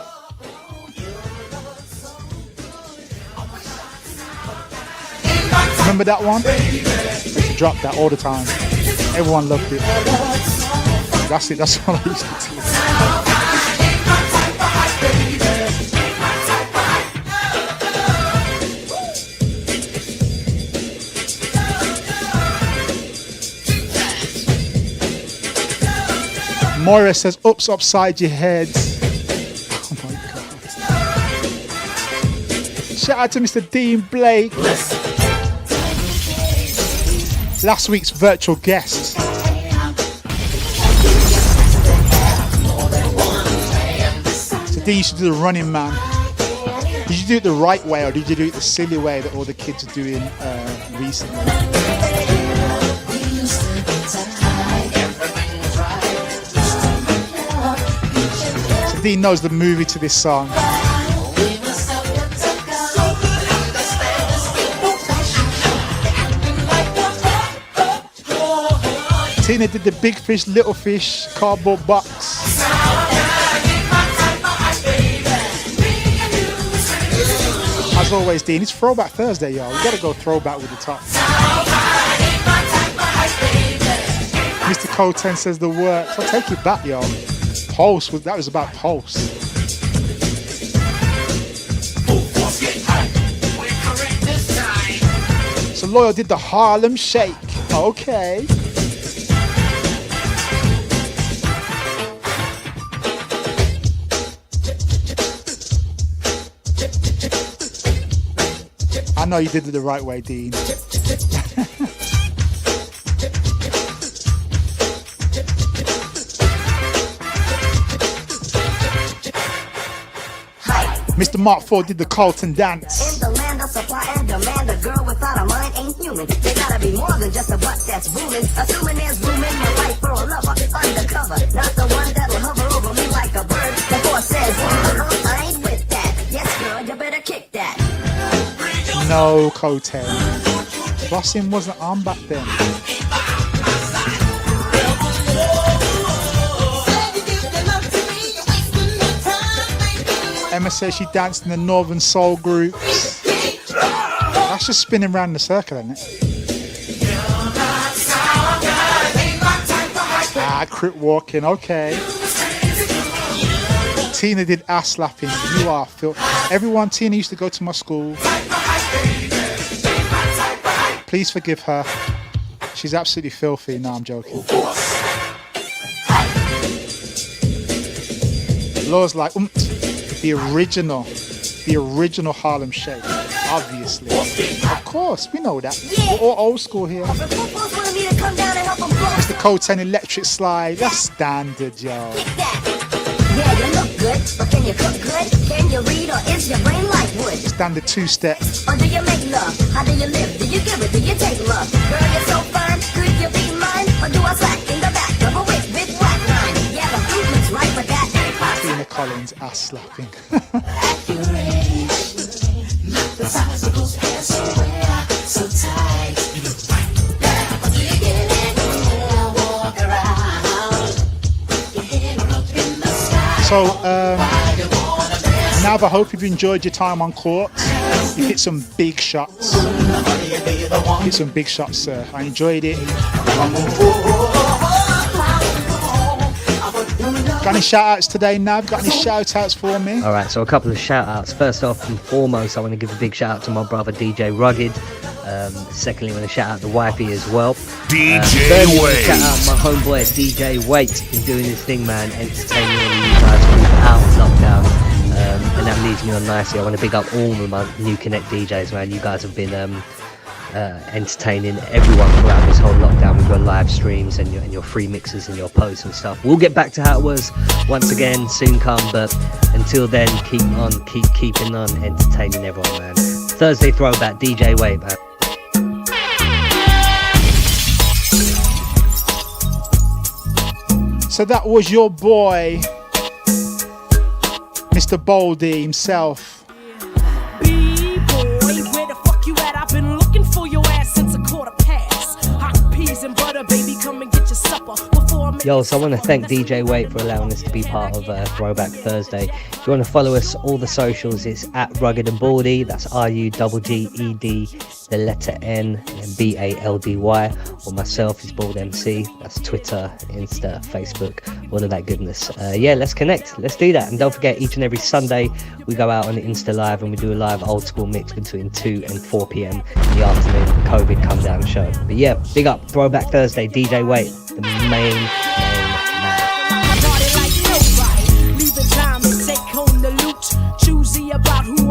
Remember that one? I dropped that all the time. Everyone loved it. That's it. That's what I used to do. Moira says, "Ups upside your head." Oh my God. Shout out to Mr. Dean Blake. Last week's virtual guest. So Dean, you should do the Running Man. Did you do it the right way or did you do it the silly way that all the kids are doing recently? So Dean knows the movie to this song. Tina did the big fish, little fish, cardboard box. As always, Dean, it's Throwback Thursday, y'all. We gotta go throwback with the top. Mr. Coten says the works. I'll take it back, y'all. Pulse, that was about Pulse. So Loyal did the Harlem Shake. Okay. I know you did it the right way, Dean. Mr. Mark Ford did the Carlton dance. In the land of supply and demand, a girl without a mind ain't human. They gotta be more than just a butt that's booming. Assuming there's room in my life for a lover undercover, not the one that'll hover over me like a bird. The force says, I ain't with that. Yes, girl, you better kick that. No, Cote. Bossing wasn't on back then. Emma says she danced in the Northern Soul groups. That's just spinning around in the circle, isn't it? Crip walking, okay. Tina did ass slapping. You are filthy. Everyone, Tina used to go to my school. Please forgive her. She's absolutely filthy. No, I'm joking. Laura's like, the original Harlem Shake, obviously. Of course, we know that. Yeah. We're all old school here. Mr. Coten Electric Slide, that's standard, yo. Yeah, you look good, but can you cook good? Can you read or is your brain like wood? Standard two-step. Or do you make love? How do you live? Do you give it? Do you take love? Girl, you're so fine, could you be mine? Or do I slack in the back of a whip with black line? Yeah, the fruit looks right, but that ain't possible. Tina Collins ass slapping. So, Nav, I hope you've enjoyed your time on court. You hit some big shots. Hit some big shots, sir. I enjoyed it. Got any shout-outs today, Nav? Got any shout-outs for me? All right, so a couple of shout-outs. First off and foremost, I want to give a big shout-out to my brother, DJ Rugged. Secondly, I want to shout-out the wifey as well. DJ Wait. Shout-out my homeboy, DJ Wait. He's doing his thing, man, entertaining you guys throughout lockdown. And that leads me on nicely. I want to big up all of my New Connect DJs, man. You guys have been entertaining everyone throughout this whole lockdown with your live streams and your free mixes and your posts and stuff. We'll get back to how it was once again, soon come, but until then, keeping on entertaining everyone, man. Thursday throwback, DJ Wait, man. So that was your boy, Mr. Baldy himself. B-boy, where the fuck you at? I've been looking for your ass since a quarter past. Hot peas and butter, baby, come and get your supper. Yo, so I want to thank DJ Wait for allowing us to be part of Throwback Thursday. If you want to follow us, all the socials, it's at Rugged and Baldy. That's RUGGED, the letter N, and BALDY. Or myself is Bald MC. That's Twitter, Insta, Facebook, all of that goodness. Yeah, let's connect. Let's do that. And don't forget, each and every Sunday, we go out on the Insta Live and we do a live old school mix between 2 and 4 p.m. in the afternoon, the COVID come down show. But yeah, big up Throwback Thursday, DJ Wait, the main man.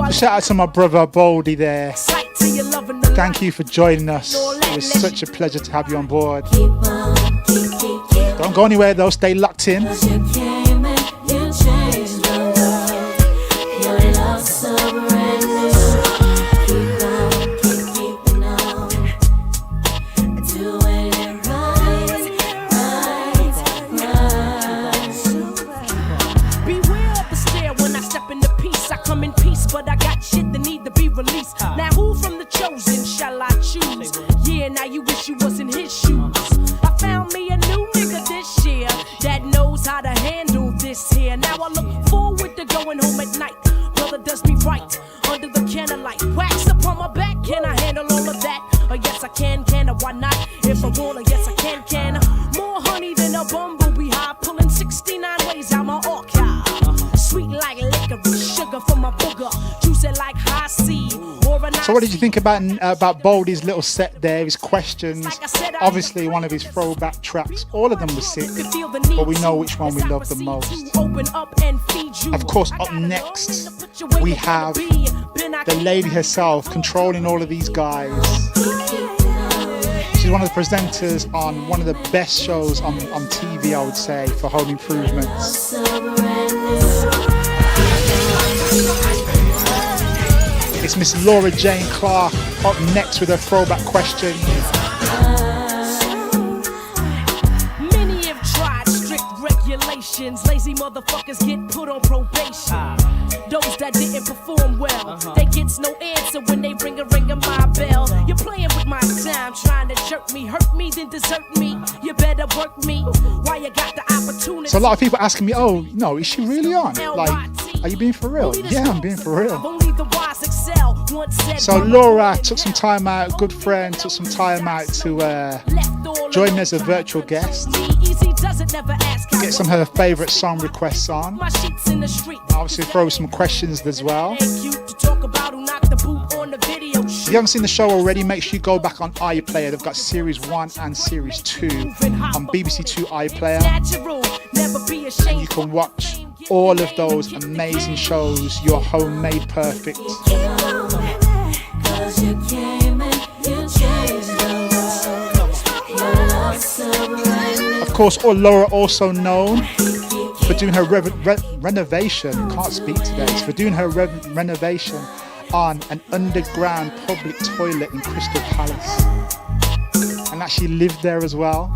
Shout out to my brother Baldy there. Thank you for joining us. It was such a pleasure to have you on board. Don't go anywhere though, stay locked in. But I got shit that need to be released. Now who from the chosen shall I choose? Yeah, now you wish you was in his shoes. I found me a new nigga this year that knows how to handle this here. Now I look forward to going home at night. Brother does me right under the candlelight. Wax upon my back, can I handle all of that? Yes I can I? Why not? If I wanna, yes I can I? More honey than a bumblebee hive, pulling 69 ways out my archive. Sweet like licorice, sugar from my booger, juicy like high C. So what did you think about Baldy's little set there, his questions? Obviously one of his throwback tracks, all of them were sick, but we know which one we love the most. Of course, up next we have the lady herself controlling all of these guys. She's one of the presenters on one of the best shows on TV, I would say, for home improvements. It's Miss Laura Jane Clark up next with her throwback question. Many have tried strict regulations. Lazy motherfuckers get put on probation. Those that didn't perform well, they gets no answer when they ring my bell. You're playing with my time, trying to jerk me, hurt me, then desert me. You better work me while you got the opportunity. So a lot of people asking me, oh no, is she really on? Like, are you being for real? Yeah, I'm being for real. So Laura took some time out, good friend, took some time out to join me as a virtual guest. Get some of her favourite song requests on. Obviously throw some questions as well. If you haven't seen the show already, make sure you go back on iPlayer. They've got Series 1 and Series 2 on BBC 2 iPlayer. And you can watch all of those amazing shows, Your Home Made Perfect. Of course, Laura also known for doing her renovation, can't speak today, for doing her renovation on an underground public toilet in Crystal Palace, and actually lived there as well.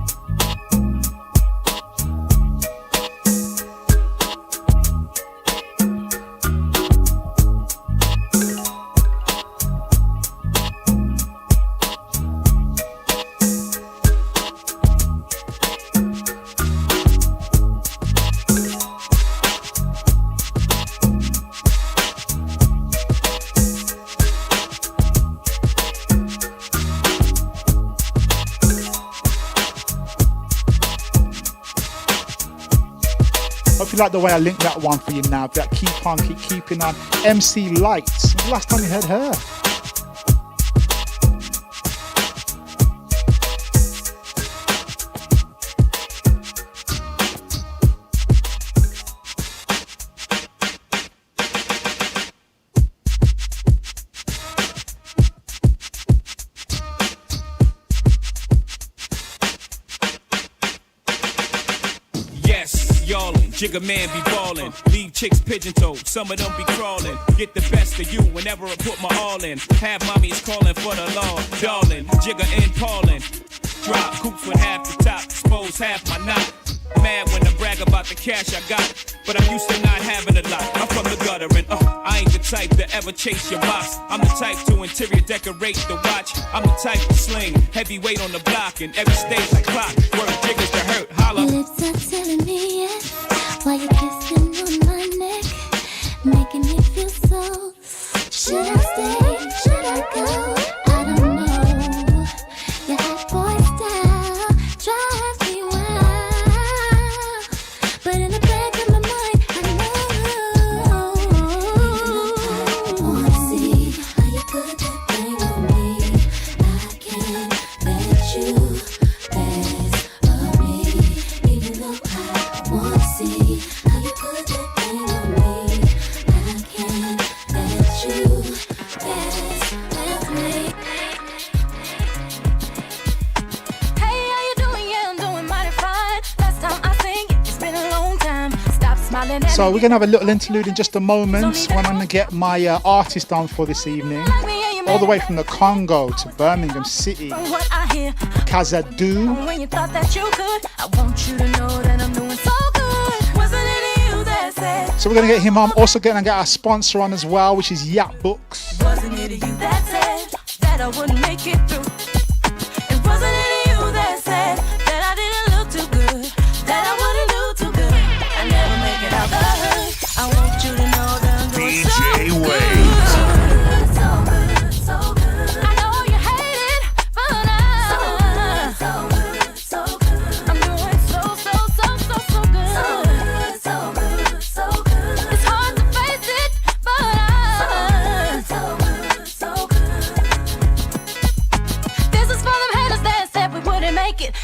Hope you like the way I linked that one for you now. That keeping on. MC Lights. When's the last time you heard her? Jigga man be ballin', leave chicks pigeon-toed, some of them be crawling. Get the best of you whenever I put my all in. Have mommies calling for the law, darling. Jigga and Paulin', drop coops with half the top, expose half my knot. Mad when I brag about the cash I got, but I'm used to not having a lot. I'm from the gutter and I ain't the type to ever chase your box. I'm the type to interior decorate the watch. I'm the type to sling heavyweight on the block and every stage like clock. Work jiggers to hurt, holla. Your lips are telling me yes, while you're kissing on my neck, making me feel so. Should I stay? Should I go? I don't know. Your hot boy style drives me wild, but in the back of my mind, I know. I wanna see how you put that thing on me. I can't let you pass on me, even though I wanna see how you put that thing on me. I can't let you. So we're gonna have a little interlude in just a moment when I'm gonna get my artist on for this evening, all the way from the Congo to Birmingham City, Kazedoux. When you thought that you could, I want you to know that I'm doing so good. Wasn't it you that said? So we're gonna get him on. Also gonna get our sponsor on as well, which is Yacht Books. Wasn't it you that said that I wouldn't make it through? And wasn't it you that said that I didn't look too good, that I wouldn't do too good? I never make it out the hood. I want you to know that I'm doing so good.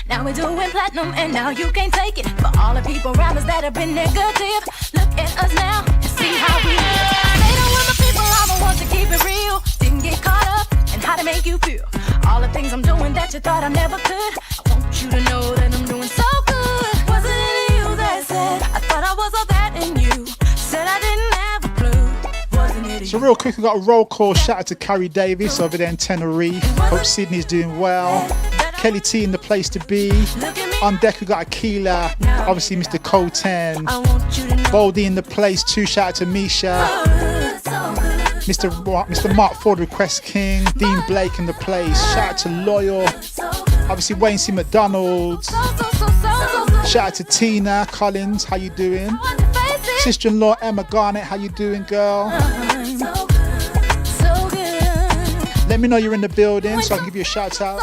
Now we're doing platinum and now you can't take it. For all the people around us that have been negative, look at us now and see how we live. I stayed on with the people, I'm the ones to keep it real. Didn't get caught up in how to make you feel. All the things I'm doing that you thought I never could. I want you to know that I'm doing so good. Wasn't it you that said I thought I was all that in you? Said I didn't have a clue. Wasn't it you? So real quick, we got a roll call. Shout out to Carrie Davis over there in Tenerife. Hope Sydney's doing well. Kelly T in the place to be. On deck we got Akila, obviously Mr. Coten, Baldy in the place too. Shout out to Misha, Mr. Mark Ford Request King, Dean Blake in the place. Shout out to Loyal, obviously Wayne C. McDonald. Shout out to Tina Collins, how you doing? Sister-in-law Emma Garnett, how you doing, girl? Let me know you're in the building so I can give you a shout out.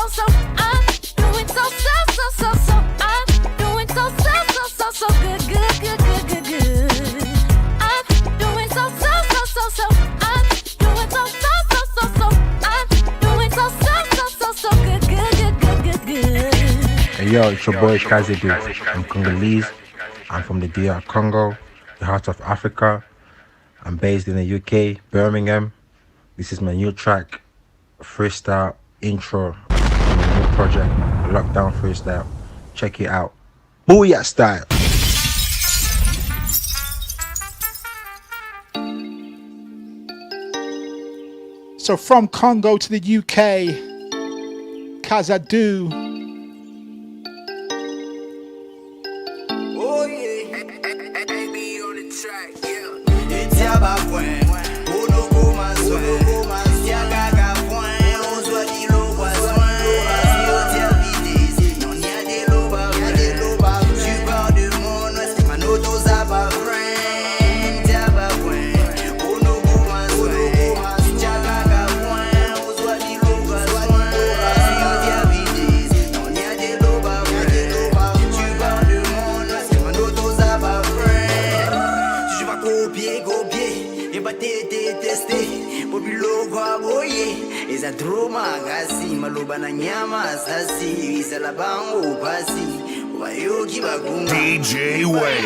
Hey yo, it's your boy Kazedoux. I'm Congolese. I'm from the DR Congo, the heart of Africa. I'm based in the UK, Birmingham. This is my new track, freestyle intro from the new project, Lockdown Freestyle. Check it out. Booyah style. So from Congo to the UK, Kazedoux. Oh yeah, baby on the track, yeah. It's about when, who no go my swing. Yagaga point, on soit dit l'eau poisson. TBT, non y'a des lobas, tu parles de mon ouest, ma noto ça pas friend. T'aba point, who no go my swing. Yagaga point, on soit dit l'eau poisson. TBT, non y'a des lobas, tu parles de mon ouest, ma noto ça pas friend. Tu vas copier, et bah testé. Popilo kwa boye, eza droma gasi, maloba na nyama sasi, isa la bango pasi, wayoki bagunga. DJ Wade.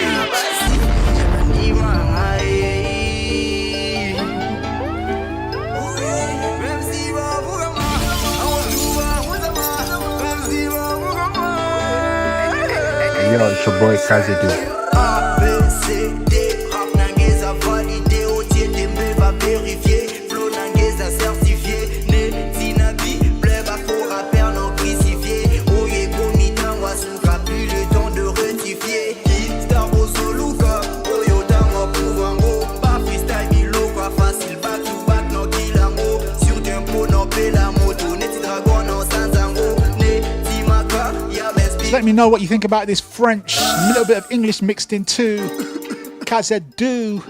Hey yo, it's your boy Kazedoux. Let me know what you think about this French, a little bit of English mixed in too. Kazedoux.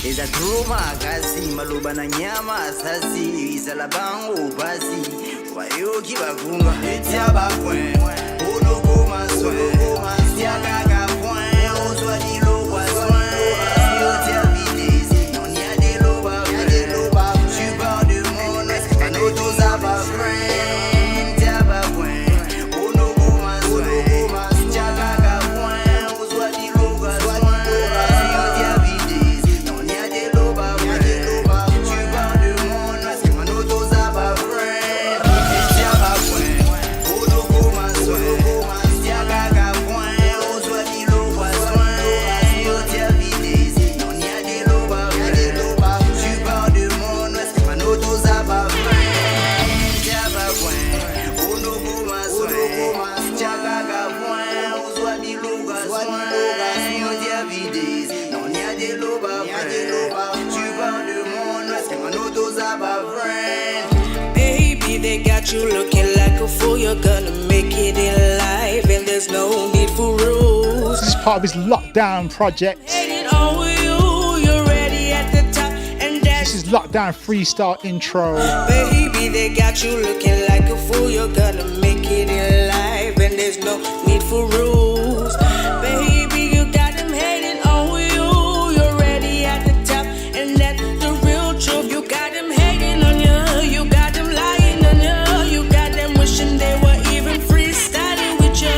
Eza droma kasi, maloba na nyama sasi, isa la bango pasi, wayoki bagunga. Etiaba point, ono koma soin. Yagaga point, on soit dit l'eau poisson. TBT, non y'a des lobas, tu parles de mon ouest, ma noto ça pas friend. T'aba point, ono koma soin. Yagaga point, on soit dit l'eau poisson. TBT, non y'a des lobas, tu parles de mon ouest, ma noto ça pas friend. T'aba point, ono koma soin. Yagaga point. cause I'm a friend. Baby, they got you looking like a fool. You're gonna make it in life, and there's no need for rules. This is part of his lockdown project. This is lockdown freestyle intro. Baby, they got you looking like a fool. You're gonna make it in life, and there's no need for rules. Baby, you got them hating on you. You're already at the top, and that's the real truth. You got them hating on you. You got them lying on you. You got them wishing they were even freestyling with you.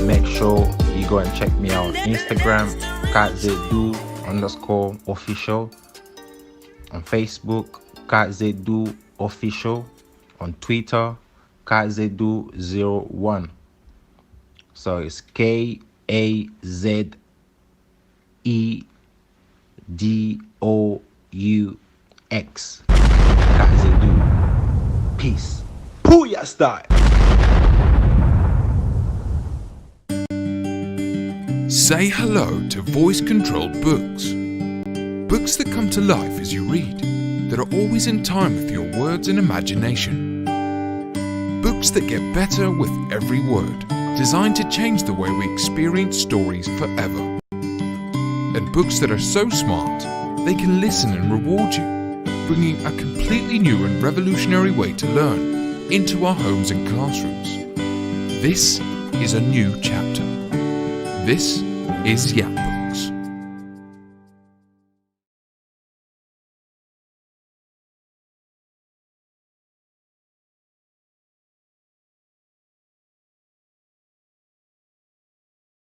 Make sure you go and check me out on Instagram, Kazedoux _official. On Facebook, Kazedoux official. On Twitter, Kazedoux01. So it's KAZEDOUX. Kazedoux. Peace. Booyah style. Say hello to voice-controlled books. Books that come to life as you read, that are always in time with your words and imagination. Books that get better with every word, designed to change the way we experience stories forever. And books that are so smart, they can listen and reward you, bringing a completely new and revolutionary way to learn into our homes and classrooms. This is a new chapter. This is Yap Books.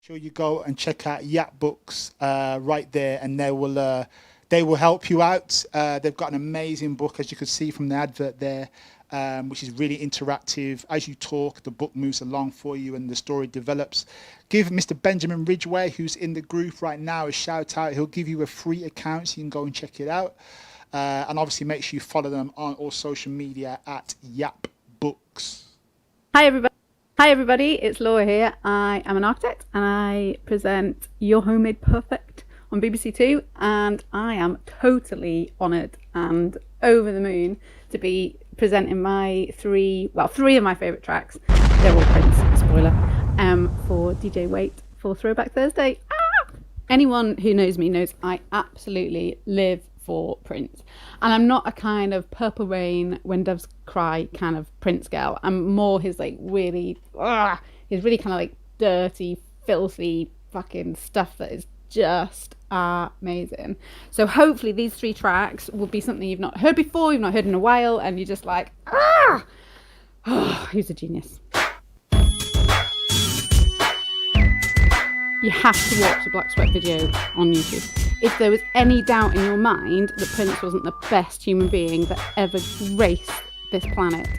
Sure, you go and check out Yap Books right there, and they will help you out. They've got an amazing book, as you could see from the advert there. Which is really interactive. As you talk, the book moves along for you and the story develops. Give Mr. Benjamin Ridgway, who's in the group right now, a shout out. He'll give you a free account so you can go and check it out. And obviously make sure you follow them on all social media at Yap Books. Hi everybody, it's Laura here. I am an architect and I present Your Home Made Perfect on BBC Two, and I am totally honoured and over the moon to be presenting my three of my favourite tracks. They're all Prince, spoiler, for DJ Wait for Throwback Thursday. Anyone who knows me knows I absolutely live for Prince, and I'm not a kind of Purple Rain, When Doves Cry kind of Prince girl. I'm more his like really his really kind of like dirty, filthy fucking stuff that is just amazing. So hopefully these three tracks will be something you've not heard before, you've not heard in a while, and you're just like, who's a genius. You have to watch the Black Sweat video on YouTube. If there was any doubt in your mind that Prince wasn't the best human being that ever graced this planet,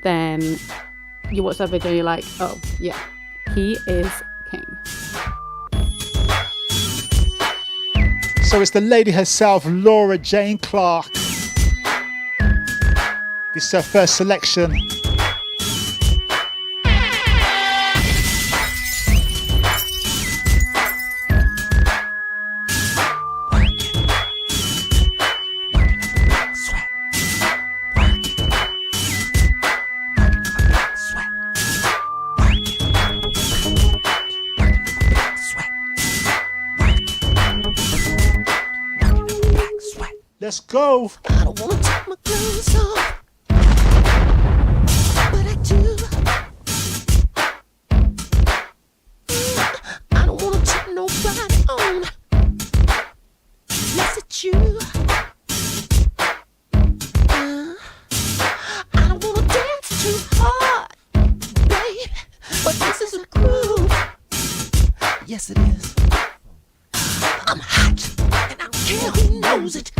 then you watch that video and you're like, oh yeah, he is king. So it's the lady herself, Laura Jane Clark. This is her first selection. Let's go. I don't wanna take my clothes off, but I do. I don't wanna take nobody on, unless it's you. I don't wanna dance too hard, baby, but this is a groove. Yes, it is. I'm hot, and I don't care who knows it.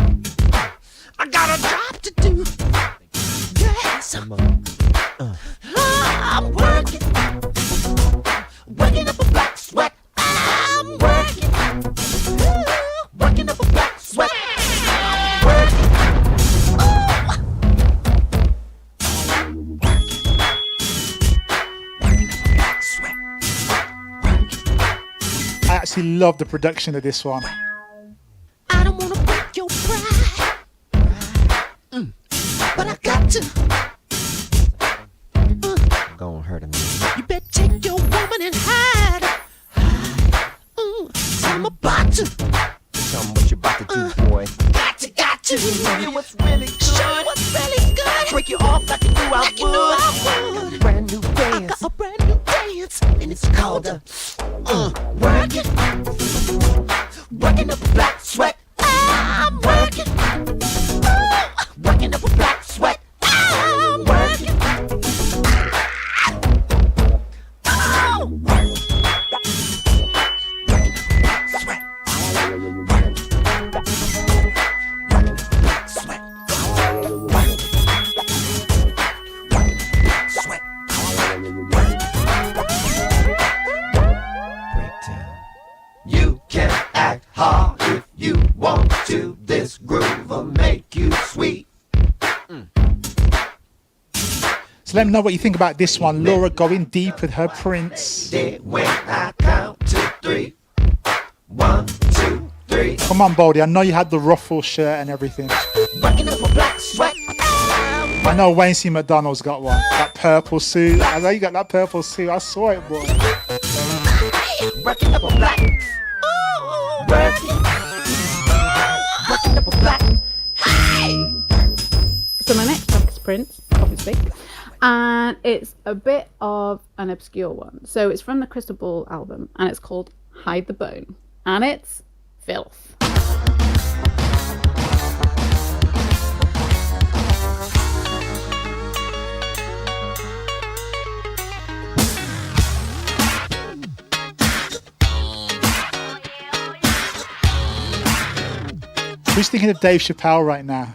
I got a job to do. Yes, I'm working up a black sweat. I'm working up a black sweat. love the production of this one. I don't wanna break your pride, but I got to. Gonna hurt him. You better take your woman and hide. I'm about to. Tell him what you're about to do, boy. Got to. Show you what's really good. Show you what's really good. Break you off like you knew I would. Brand new dance. I got a brand new dance, and it's called a working. Working up a black sweat. I'm working. Working up a black sweat. I'm working. You can act hard if you want to. This groove will make you sweet. So let me know what you think about this one. Laura going deep with her Prince. When I count to 3. 1, 2, 3. Come on, Baldy. I know you had the ruffle shirt and everything. I know Wayne C. McDonald's got one. That purple suit. I know you got that purple suit. I saw it, boy. Working up a black. Working up a black. So my next track is Prince, obviously. And it's a bit of an obscure one. So it's from the Crystal Ball album and it's called Hide the Bone. And it's filth. Who's thinking of Dave Chappelle right now?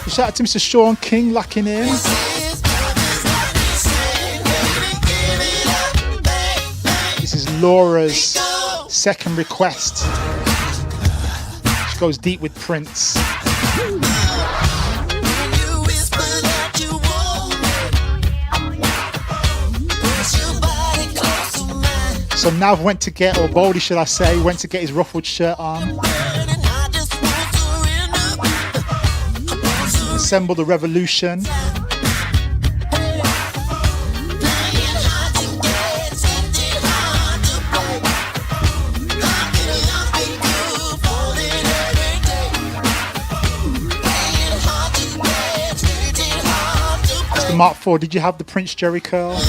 Shout out to Mr. Sean King locking in. This is Laura's second request. She goes deep with Prince. So Nav went to get, or Baldy should I say, went to get his ruffled shirt on. Assemble the revolution. Mr. Mark 4, did you have the Prince Jerry curl?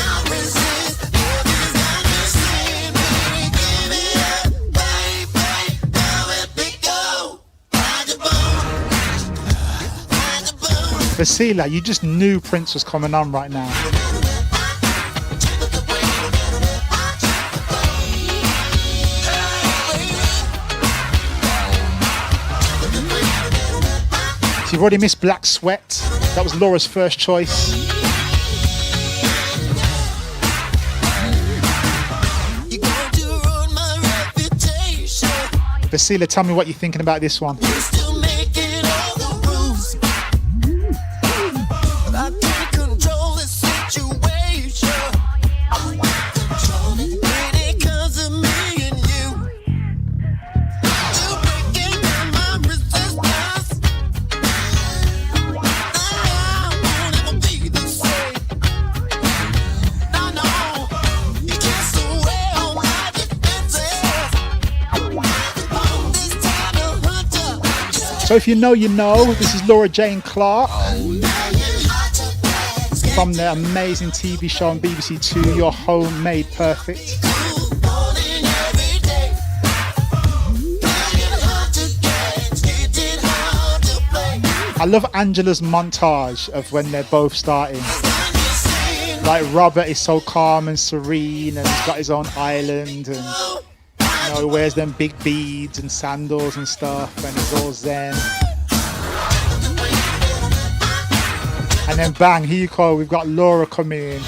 Vasila, you just knew Prince was coming on right now. So you've already missed Black Sweat. That was Laura's first choice. Vasila, tell me what you're thinking about this one. So if you know, you know. This is Laura Jane Clark from the amazing TV show on BBC Two, Your Home Made Perfect. I love Angela's montage of when they're both starting. Like Robert is so calm and serene, and he's got his own island, and he wears them big beads and sandals and stuff, and he's all zen. And then bang, here you go. We've got Laura coming in.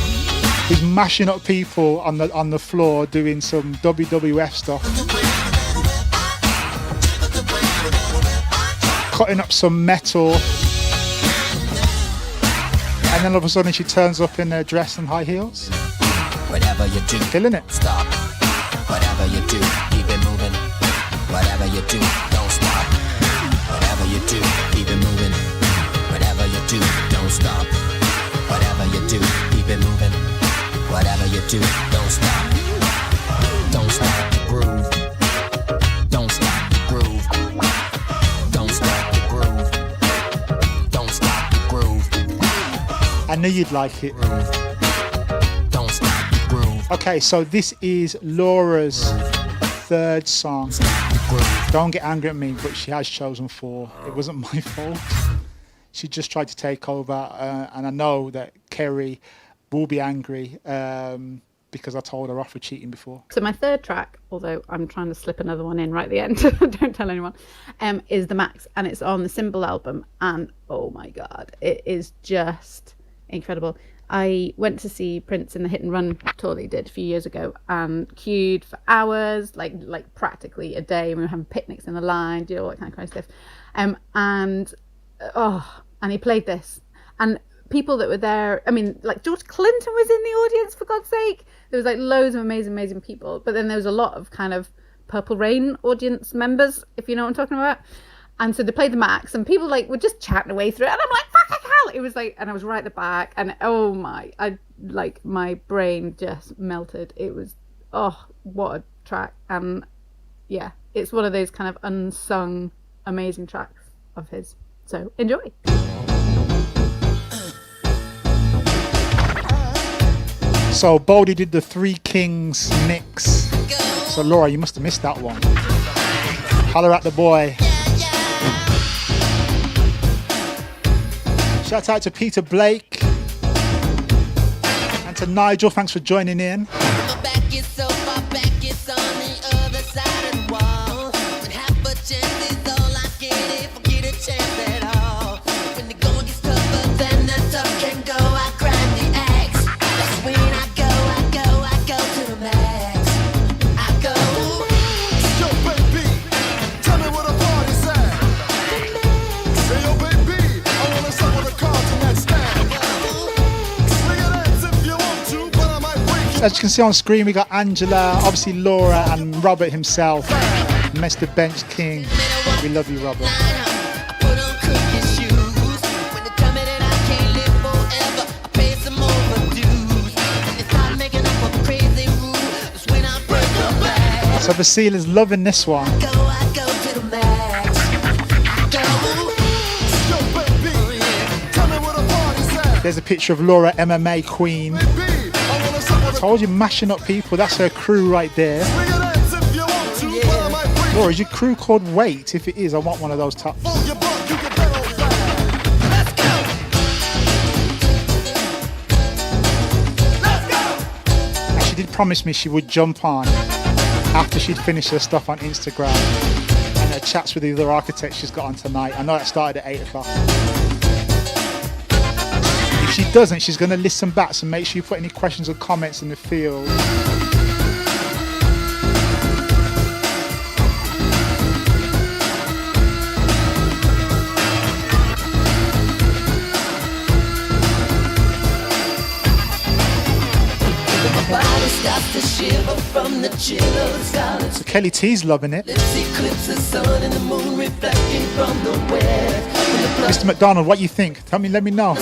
He's mashing up people on the floor, doing some WWF stuff, cutting up some metal. And then all of a sudden she turns up in a dress and high heels. Whatever you do, killing it. Stop. Whatever you do, keep it moving. Whatever you do, don't stop. Whatever you do, keep it moving. Whatever you do, don't stop. Whatever you do, keep it moving. Whatever you do, don't stop. Don't stop the groove. Don't stop the groove. Don't stop the groove. Don't stop the groove. I knew you'd like it. Don't stop the groove. Okay, so this is Laura's third song. Don't get angry at me, but she has chosen 4. It wasn't my fault. She just tried to take over, and I know that Kerry will be angry because I told her off for cheating before. So my third track, although I'm trying to slip another one in right at the end, don't tell anyone, is The Max, and it's on the Symbol album, and oh my god, it is just incredible. I went to see Prince in the Hit and Run tour they did a few years ago, and queued for hours, like practically a day. We were having picnics in the line, all that kind of crazy stuff. And he played this, and people that were there, I mean, like George Clinton was in the audience, for God's sake. There was like loads of amazing people, but then there was a lot of kind of Purple Rain audience members, if you know what I'm talking about. And so they played The Max, and people like were just chatting away through it, and I'm like, fucking hell! It was like, and I was right at the back, and oh my, my brain just melted. It was, oh, what a track. And yeah, it's one of those kind of unsung amazing tracks of his. So enjoy. So Baldy did the Three Kings mix. So Laura, you must have missed that one. Holler at the boy. Shout out to Peter Blake and to Nigel. Thanks for joining in. As you can see on screen, we got Angela, obviously Laura, and Robert himself, Mr. Bench King. We love you, Robert. So Vasila's loving this one. There's a picture of Laura, MMA queen. I told you, mashing up people. That's her crew right there. Laura, is your crew called Wait? If it is, I want one of those tops. And she did promise me she would jump on after she'd finished her stuff on Instagram and her chats with the other architects she's got on tonight. I know that started at 8 o'clock. If she doesn't, she's going to listen back, so make sure you put any questions or comments in the field. So Kelly T's loving it. Mr. McDonald, what you think? Tell me, let me know.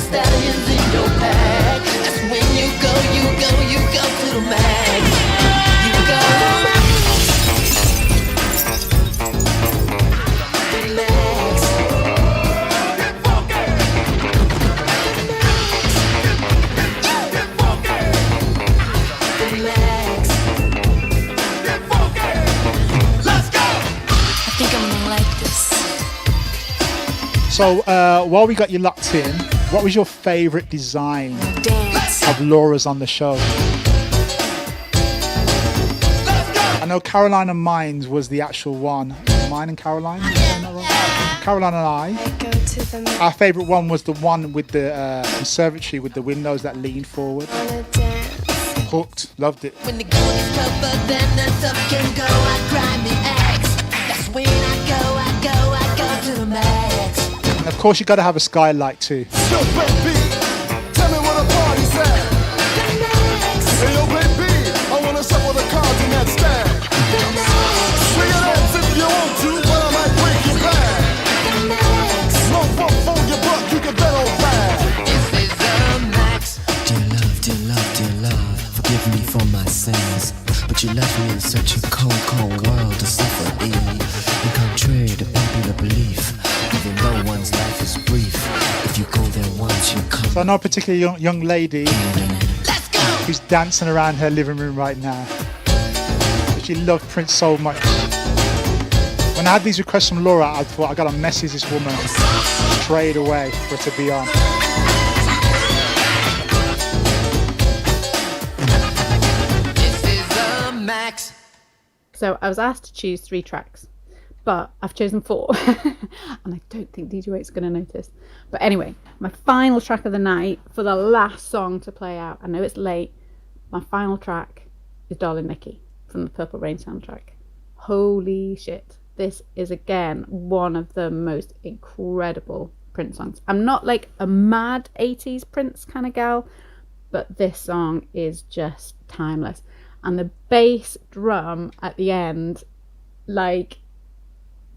So while we got you locked in, what was your favourite design of Laura's on the show. I know Caroline and Mines was the actual one. Mine and Caroline? Caroline and I. Our favourite one was the one with the conservatory with the windows that leaned forward. Hooked. Loved it. When the going is tougher than the tough can go, I grind the axe. That's when I go to the max. And of course you got to have a skylight too. Yo, baby, tell me what a party's at. Hey, yo, baby, I wanna suck with the cards in that stack. Swing your ass if you want to, but I might break your back. No bump on your butt, you can bet on that. This is the max. Dear love, forgive me for my sins. But you left me in such a cold world to suffer in. And contrary to popular belief, even though one's life is brief, if you go there once, you come. So I know a particular young lady who's dancing around her living room right now. She loved Prince so much. When I had these requests from Laura, I thought I gotta message this woman straight away for it to be on. So I was asked to choose 3 tracks, but I've chosen 4. And I don't think DJ Waite's going to notice. But anyway, my final track of the night for the last song to play out. I know it's late. My final track is Darling Nikki from the Purple Rain soundtrack. Holy shit. This is, again, one of the most incredible Prince songs. I'm not like a mad 80s Prince kind of gal, but this song is just timeless. And the bass drum at the end, like,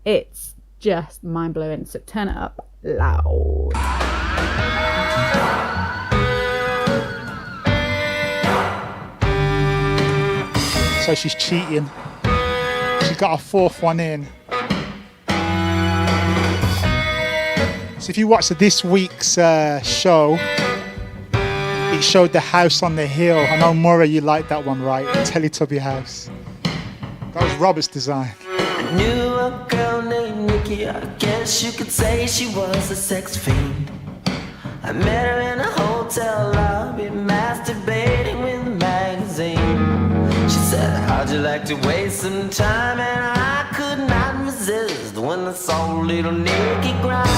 it's just mind-blowing. So turn it up loud. So she's cheating. She's got a 4th one in. So if you watch this week's show, it showed the house on the hill. I know, Maura, you like that one, right? The Teletubby house. That was Robert's design. I knew a girl named Nikki, I guess you could say she was a sex fiend. I met her in a hotel lobby, masturbating with a magazine. She said, how'd you like to waste some time? And I could not resist when I saw little Nikki grind.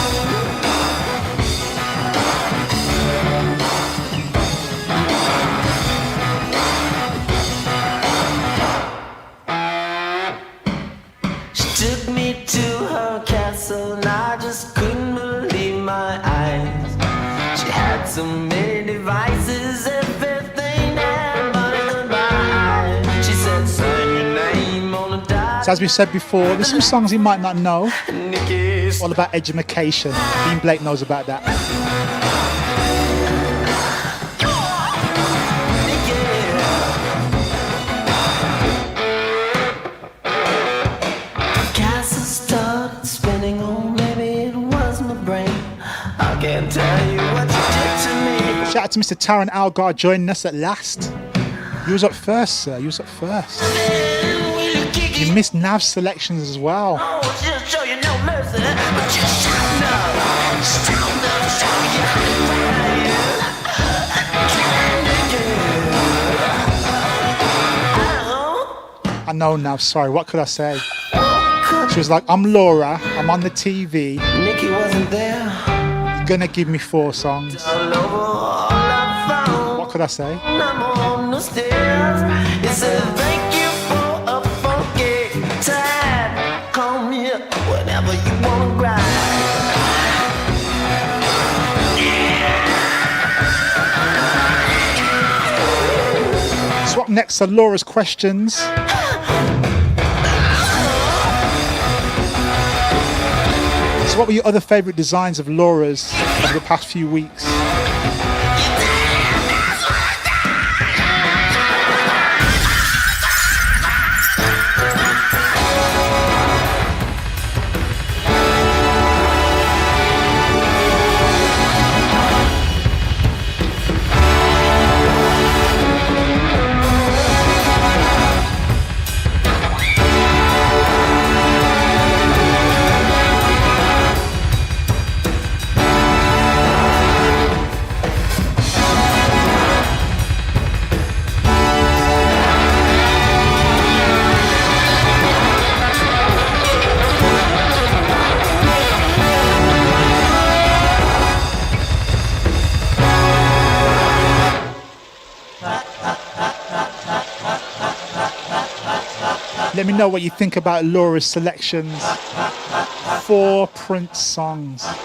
Took me to her castle and I just couldn't believe my eyes. She had so many devices, everything that money could buy. She said, sign your name on the die. So as we said before, there's some songs you might not know. All about edumacation. Dean Blake knows about that. Can't tell you what you did to me. Shout out to Mr. Tarryn Algar joining us at last. You was up first, sir. You was up first. You missed Nav's selections as well. I know, Nav. Sorry. What could I say? She was like, I'm Laura. I'm on the TV. Nikki wasn't there. Gonna give me 4 songs. What could I say? So up next are Laura's questions. So what were your other favourite designs of Laura's over the past few weeks? Let me know what you think about Laura's selections. 4 Prince songs. I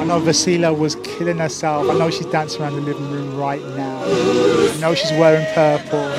know Vasila was killing herself. I know she's dancing around the living room right now. I know she's wearing purple.